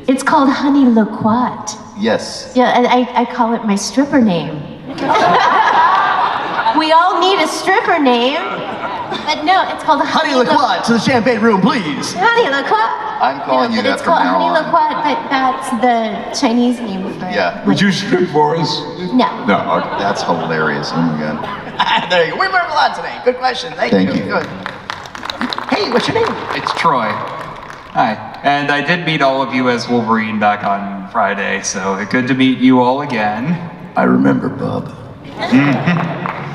It's called Honey Loquat. Yes. Yeah, I call it my stripper name. We all need a stripper name, but no, it's called Honey Loquat, to the champagne room, please. Honey Loquat. I'm calling you that it's from called now Honey on. Loquat, but that's the Chinese name for it. Yeah. Would you strip for us? No. No. Oh, that's hilarious. Oh my God. There you go. We learned a lot today. Good question. Thank you. Good. Hey, what's your name? It's Troy. Hi. And I did meet all of you as Wolverine back on Friday, so good to meet you all again. I remember Bub.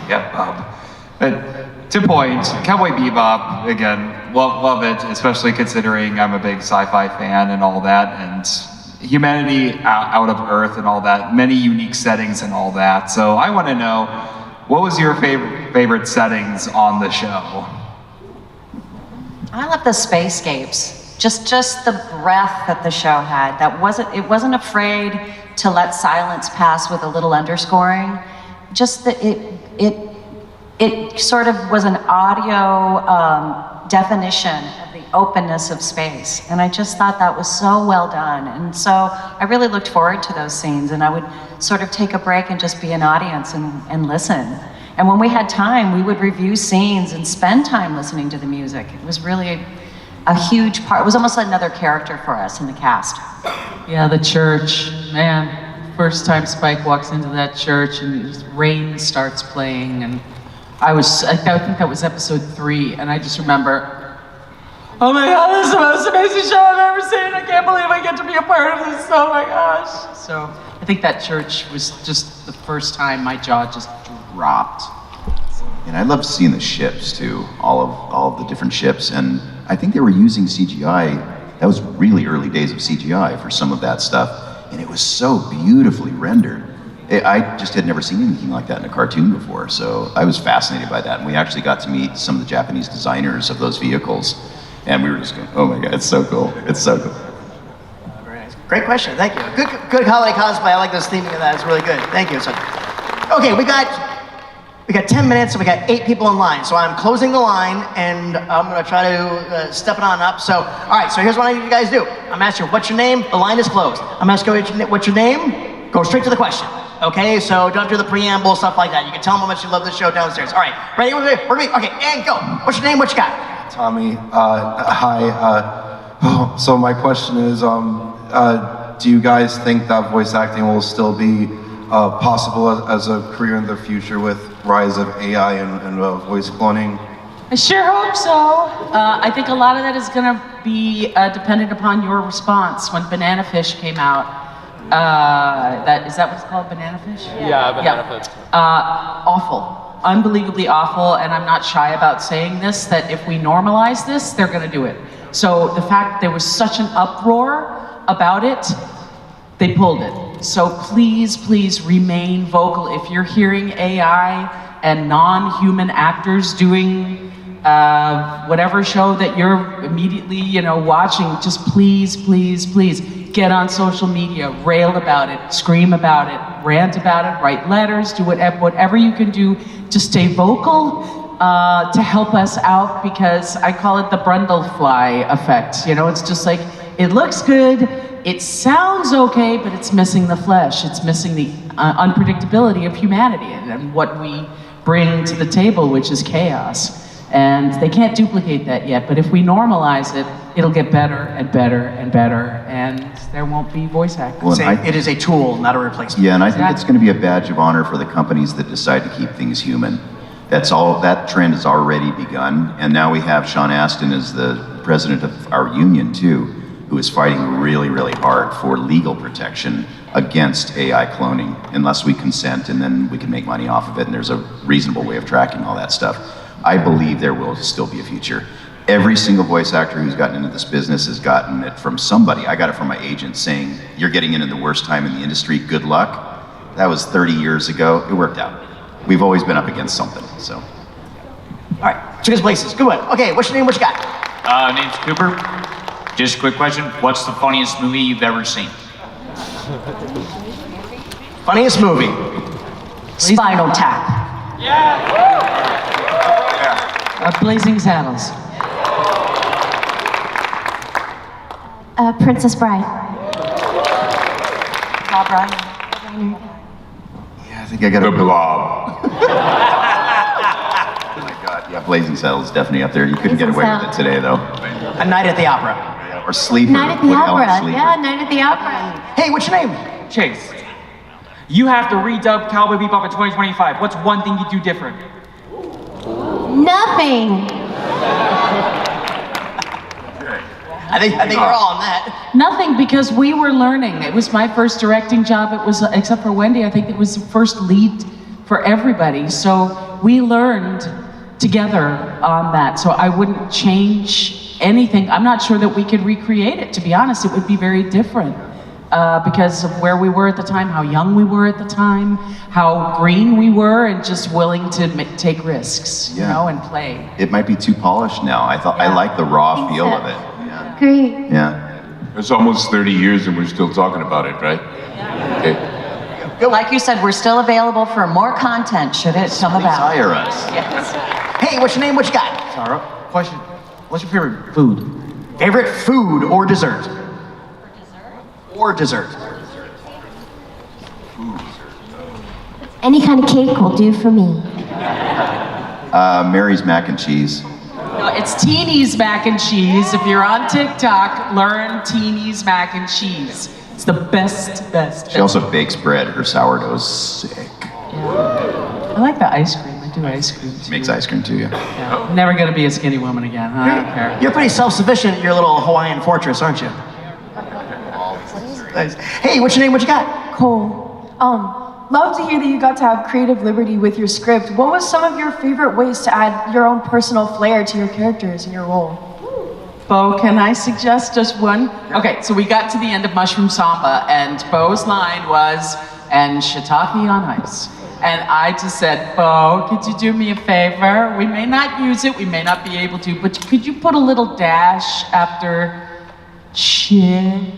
Yep, Bub. But to point, Cowboy Bebop, again, love it, especially considering I'm a big sci-fi fan and all that, and humanity out of Earth and all that, many unique settings and all that. So I want to know, what was your favorite settings on the show? I love the spacescapes. Just the breath that the show had. It wasn't afraid to let silence pass with a little underscoring. Just that it sort of was an audio definition of the openness of space. And I just thought that was so well done. And so I really looked forward to those scenes, and I would sort of take a break and just be an audience and listen. And when we had time, we would review scenes and spend time listening to the music. It was really a huge part. It was almost another character for us in the cast. Yeah, the church, man. First time Spike walks into that church and Rain starts playing, and I think that was episode 3, and I just remember, oh my God, this is the most amazing show I've ever seen. I can't believe I get to be a part of this. Oh my gosh. So I think that church was just the first time my jaw just dropped. And I loved seeing the ships too, all of the different ships, and I think they were using CGI. That was really early days of CGI for some of that stuff, and it was so beautifully rendered. I just had never seen anything like that in a cartoon before, so I was fascinated by that. And we actually got to meet some of the Japanese designers of those vehicles, and we were just going, "Oh my God, it's so cool! It's so cool." Very nice. Great question. Thank you. Good holiday cosplay. I like this theming of that. It's really good. Thank you. So, okay, we got 10 minutes, and we got 8 people in line. So I'm closing the line, and I'm gonna try to step it on up. So, all right. So here's what I need you guys to do. I'm asking you, what's your name? The line is closed. I'm asking you, what's your name? Go straight to the question. Okay, so don't do the preamble, stuff like that. You can tell them how much you love the show downstairs. All right, ready? Okay, and go. What's your name? What you got? Tommy, hi. So my question is, do you guys think that voice acting will still be possible as a career in the future with rise of AI and voice cloning? I sure hope so. I think a lot of that is going to be dependent upon your response. When Banana Fish came out, is that what it's called, Banana Fish? Yeah, Banana Fish. Awful. Unbelievably awful, and I'm not shy about saying this, that if we normalize this, they're going to do it. So the fact that there was such an uproar about it, they pulled it. So please remain vocal. If you're hearing AI and non-human actors doing whatever show that you're immediately, watching, just please, please, please get on social media, rail about it, scream about it, rant about it, write letters, do whatever you can do to stay vocal, to help us out, because I call it the Brundlefly effect. It's just like, it looks good, it sounds okay, but it's missing the flesh. It's missing the unpredictability of humanity and what we bring to the table, which is chaos. And they can't duplicate that yet, but if we normalize it, it'll get better and better and better, and there won't be voice actors. Well, It is a tool, not a replacement. Yeah, and I think it's going to be a badge of honor for the companies that decide to keep things human. That trend has already begun, and now we have Sean Astin as the president of our union too, who is fighting really, really hard for legal protection against AI cloning, unless we consent, and then we can make money off of it, and there's a reasonable way of tracking all that stuff. I believe there will still be a future. Every single voice actor who's gotten into this business has gotten it from somebody. I got it from my agent saying, "You're getting into the worst time in the industry, good luck." That was 30 years ago, it worked out. We've always been up against something, so. All right, took his places, good one. Okay, what's your name, what you got? Name's Cooper. Just a quick question. What's the funniest movie you've ever seen? Funniest movie? Spinal Tap. Blazing Saddles. Princess Bride. Bob Ryan. I think I got The Blob. Oh my God, yeah, Blazing Saddles is definitely up there. You couldn't get away with it today, though. A Night at the Opera. Or Sleeper. Night at the Woody Allen Opera. Sleeper. Yeah, Night at the Opera. Hey, what's your name? Chase, you have to redub Cowboy Bebop in 2025. What's one thing you do different? Nothing. I think we're all on that. Nothing, because we were learning. It was my first directing job. It was, except for Wendy, I think it was the first lead for everybody. So we learned together on that. So I wouldn't change anything. I'm not sure that we could recreate it, to be honest. It would be very different because of where we were at the time, how young we were at the time, how green we were, and just willing to take risks, and play. It might be too polished now. I like the raw feel of it. Great. Yeah. It's almost 30 years and we're still talking about it, right? Okay. Like you said, we're still available for more content should it come about. Hire us. Yes. Hey, what's your name, what you got? Sarah, question. What's your favorite food? Favorite food or dessert? Or dessert. Any kind of cake will do for me. Mary's mac and cheese. No, it's Teeny's mac and cheese. If you're on TikTok, learn Teeny's mac and cheese. It's the best. She also bakes bread. Her sourdough's sick. I like the ice cream. I do ice cream too. She makes ice cream too, yeah. I'm never gonna be a skinny woman again. I don't care. You're pretty self-sufficient at your little Hawaiian fortress, aren't you? Nice. Hey, what's your name, what you got? Cole. Love to hear that you got to have creative liberty with your script. What was some of your favorite ways to add your own personal flair to your characters and your role? Bo, can I suggest just one? Okay, so we got to the end of Mushroom Samba, and Bo's line was, "and shiitake on ice." And I just said, "Bo, could you do me a favor? We may not use it, we may not be able to, but could you put a little dash after shiitake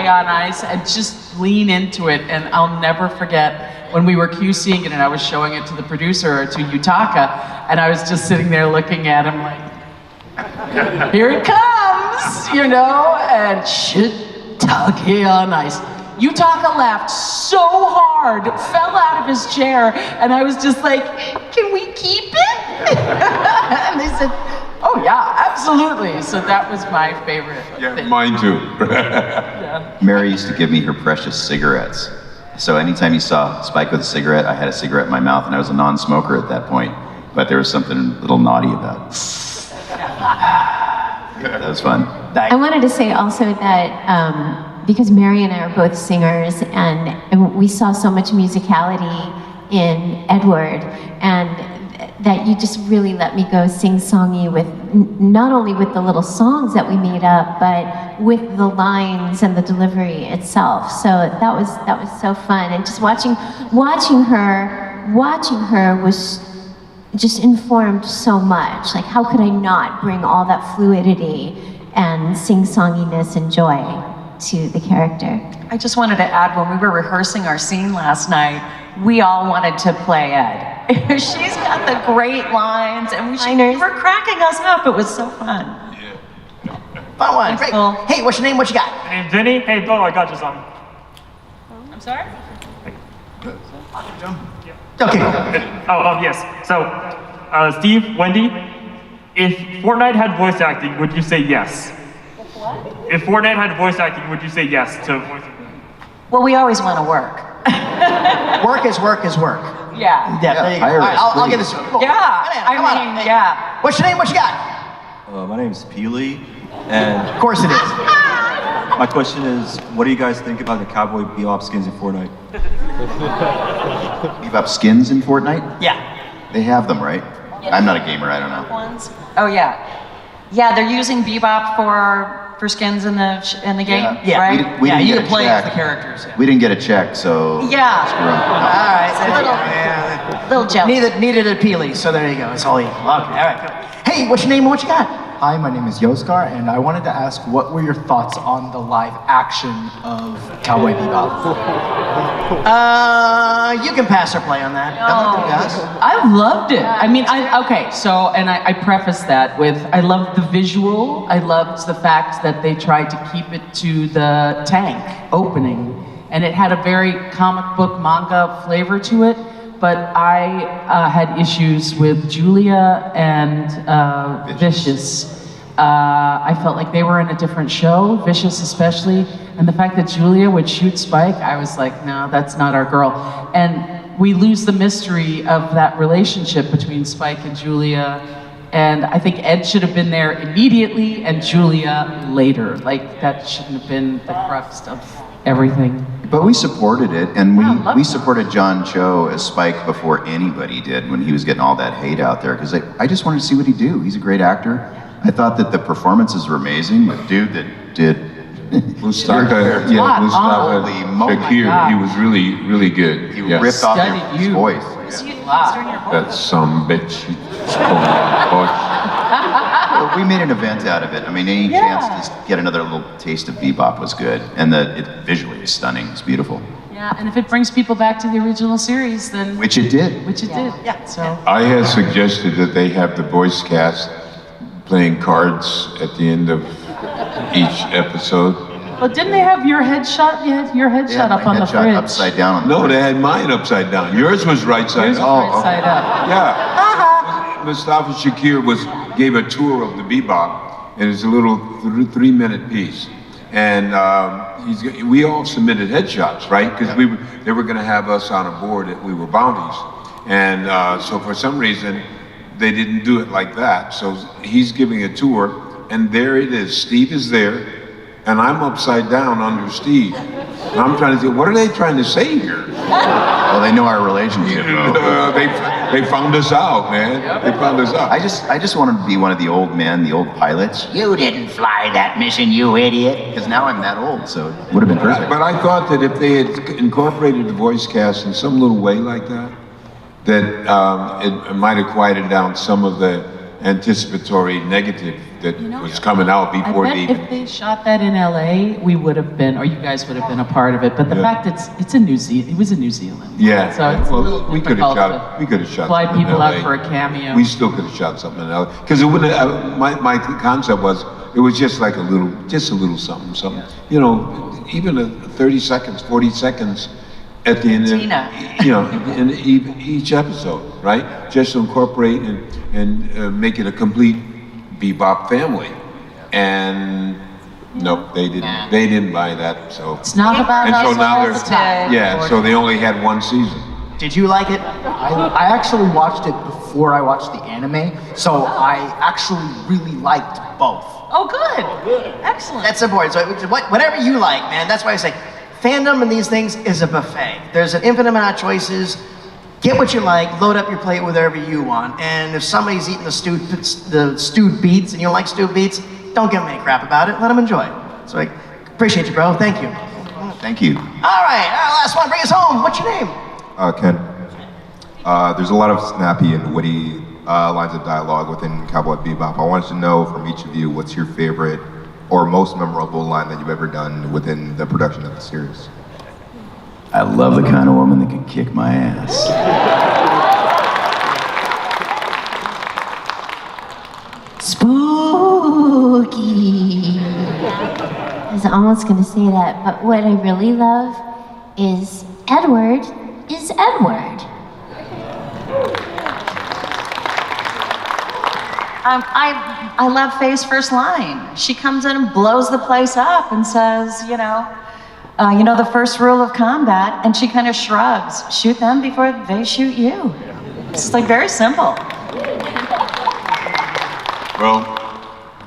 on ice and just lean into it?" And I'll never forget when we were QCing it and I was showing it to the producer, to Yutaka, and I was just sitting there looking at him like, here it comes, and shiitake on ice. Yutaka laughed so hard, fell out of his chair, and I was just like, can we keep it? And they said, oh yeah, absolutely. So that was my favorite thing. Mine too. Mary used to give me her precious cigarettes. So anytime you saw Spike with a cigarette, I had a cigarette in my mouth, and I was a non-smoker at that point. But there was something a little naughty about it. That was fun. I wanted to say also that because Mary and I are both singers, and we saw so much musicality in Edward, and that you just really let me go sing-songy with, not only with the little songs that we made up, but with the lines and the delivery itself. So that was so fun, and just watching her was just informed so much. Like, how could I not bring all that fluidity and sing-songiness and joy to the character? I just wanted to add, when we were rehearsing our scene last night, we all wanted to play Ed. She's got the great lines, and we were cracking us up. It was so fun. Fun one, great. Hey, what's your name? What you got? My name's Vinny. Hey, Bill, I got you something. I'm sorry? Okay. Yes. So, Steve, Wendy, if Fortnite had voice acting, would you say yes? What? If Fortnite had voice acting, would you say yes to voice acting? Well, we always want to work. Work is work is work. Yeah. Yeah, there you go. All right, I'll give this to you. Cool. Yeah. Come on. Hey, what's your name? What you got? My name's Peely, and of course it is. My question is, what do you guys think about the Cowboy Bebop skins in Fortnite? Bebop skins in Fortnite? Yeah. They have them, right? I'm not a gamer, I don't know. Ones? Oh, yeah. Yeah, they're using Bebop for skins in the game, right? We didn't you get can a play check. as the characters. We didn't get a check, so Yeah. screw 'em. All right. Little jealous. Needed a Peely, so there you go. It's all equal. Okay, all right. Cool. Hey, what's your name? What you got? Hi, my name is Yoskar, and I wanted to ask, what were your thoughts on the live action of Cowboy Bebop? You can pass or play on that. I loved it. I mean, I preface that with, I loved the visual. I loved the fact that they tried to keep it to the tank opening, and it had a very comic book manga flavor to it. But I had issues with Julia and Vicious. I felt like they were in a different show, Vicious especially. And the fact that Julia would shoot Spike, I was like, no, that's not our girl. And we lose the mystery of that relationship between Spike and Julia. And I think Ed should have been there immediately and Julia later. Like, that shouldn't have been the crux of everything. But we supported it, and we supported John Cho as Spike before anybody did when he was getting all that hate out there, because I just wanted to see what he'd do. He's a great actor. I thought that the performances were amazing. The dude that did Mustafa Shakir, he was really, really good. He ripped off his voice. That some bitch. Well, we made an event out of it. I mean, any chance to just get another little taste of Bebop was good, and it visually is stunning. It's beautiful. Yeah, and if it brings people back to the original series, then... Which it did. Yeah. So. I had suggested that they have the voice cast playing cards at the end of each episode. Well, didn't they have your headshot? You had your headshot up on the fridge. Upside down. No, they had mine upside down. Yours was right side Yours up. was right side up. Yeah. Mustafa Shakir gave a tour of the Bebop, and it's a little 3-minute piece. And we all submitted headshots, right? Because they were going to have us on a board that we were bounties. And so for some reason, they didn't do it like that. So he's giving a tour, and there it is. Steve is there, and I'm upside down under Steve. And I'm trying to think, what are they trying to say here? Well, they know our relationship. They found us out, man. They found us out. I just wanted to be one of the old men, the old pilots. You didn't fly that mission, you idiot. Because now I'm that old, so it would have been perfect. But I thought that if they had incorporated the voice cast in some little way like that, that it might have quieted down some of the anticipatory negative that was coming out before I they bet even... if they shot that in LA, we would have been, or you guys would have been a part of it. But the fact it's in New Zealand, it was in New Zealand. Yeah, So it's a little we could have difficult shot. We could have shot. fly something in people LA. out for a cameo. We still could have shot something in LA because it wouldn't. My concept was it was just like a little something. You know, even 30 seconds, 40 seconds at the end. In each episode, right? Just to incorporate and make it a complete Bebop family. And no, they didn't. They didn't buy that. So it's not about and us so now all they're the time. so they only had one season. Did you like it? I actually watched it before I watched the anime, so I actually really liked both. Oh, good. Excellent. That's important. So whatever you like, man. That's why I say fandom in these things is a buffet. There's an infinite amount of choices. Get what you like, load up your plate with whatever you want. And if somebody's eating the stewed beets and you don't like stewed beets, don't give them any crap about it. Let them enjoy it. So I appreciate you, bro. Thank you. Thank you. All right, our last one. Bring us home. What's your name? Ken. There's a lot of snappy and witty lines of dialogue within Cowboy Bebop. I wanted to know from each of you what's your favorite or most memorable line that you've ever done within the production of the series. I love the kind of woman that can kick my ass. Spooky. I was almost going to say that, but what I really love is Edward is Edward. I love Faye's first line. She comes in and blows the place up and says, you know, the first rule of combat, and she kind of shrugs. Shoot them before they shoot you. It's just like very simple. Well,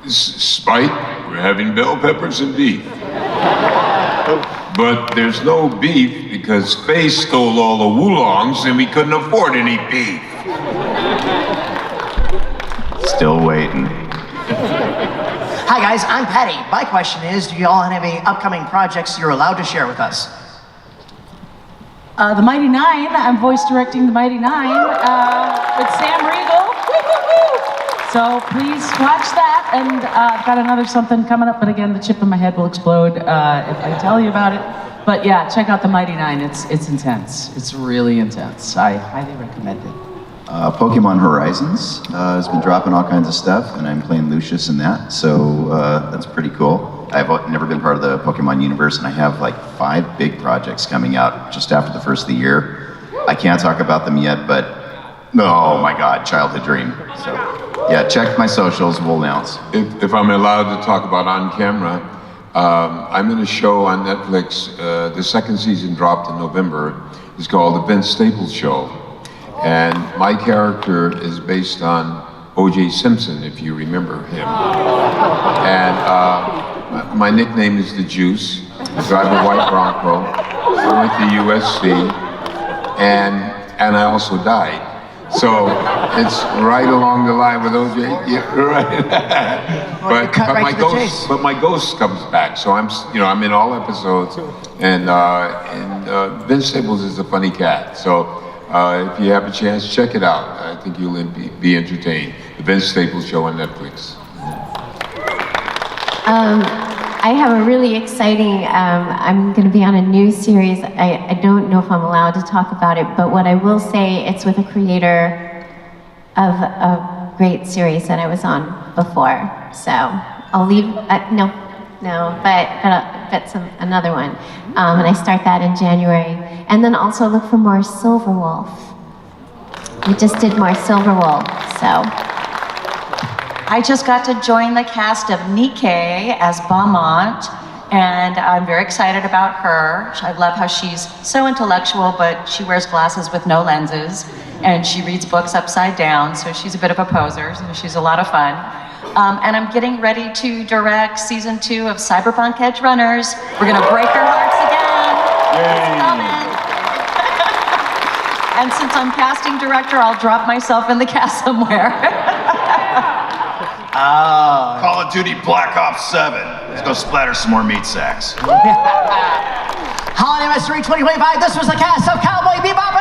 Spike, we're having bell peppers and beef. But there's no beef because Faye stole all the woolongs and we couldn't afford any beef. Still waiting. Hi guys, I'm Patty. My question is, do you all have any upcoming projects you're allowed to share with us? The Mighty Nine. I'm voice directing The Mighty Nine with Sam Riegel. So please watch that. And I've got another something coming up, but again, the chip in my head will explode if I tell you about it. But yeah, check out The Mighty Nine. It's intense. It's really intense. I highly recommend it. Pokemon Horizons has been dropping all kinds of stuff, and I'm playing Lucius in that, so that's pretty cool. I've never been part of the Pokemon universe, and I have like 5 big projects coming out just after the first of the year. I can't talk about them yet, but oh my god, childhood dream. So yeah, check my socials, we'll announce. If I'm allowed to talk about on camera, I'm in a show on Netflix. The second season dropped in November. It's called The Vince Staples Show. And my character is based on O.J. Simpson, if you remember him. And my nickname is The Juice. I drive a white Bronco. I went to USC. And I also died. So it's right along the line with O.J. Yeah, right. but my ghost comes back. So I'm in all episodes. And Vince Staples is a funny cat. So if you have a chance, check it out. I think you'll be entertained. The Vince Staples Show on Netflix. I have a really exciting, I'm going to be on a new series. I don't know if I'm allowed to talk about it, but what I will say, it's with a creator of a great series that I was on before. So I'll leave, but another one. And I start that in January. And then also look for more Silverwolf. We just did more Silverwolf, so. I just got to join the cast of Nikkei as Beaumont, and I'm very excited about her. I love how she's so intellectual, but she wears glasses with no lenses, and she reads books upside down, so she's a bit of a poser, so she's a lot of fun. And I'm getting ready to direct season 2 of Cyberpunk Edge Runners. We're gonna break her hearts again. It's coming. And since I'm casting director, I'll drop myself in the cast somewhere. Call of Duty Black Ops 7. Let's go splatter some more meat sacks. Holiday Matsuri 2025, this was the cast of Cowboy Bebop.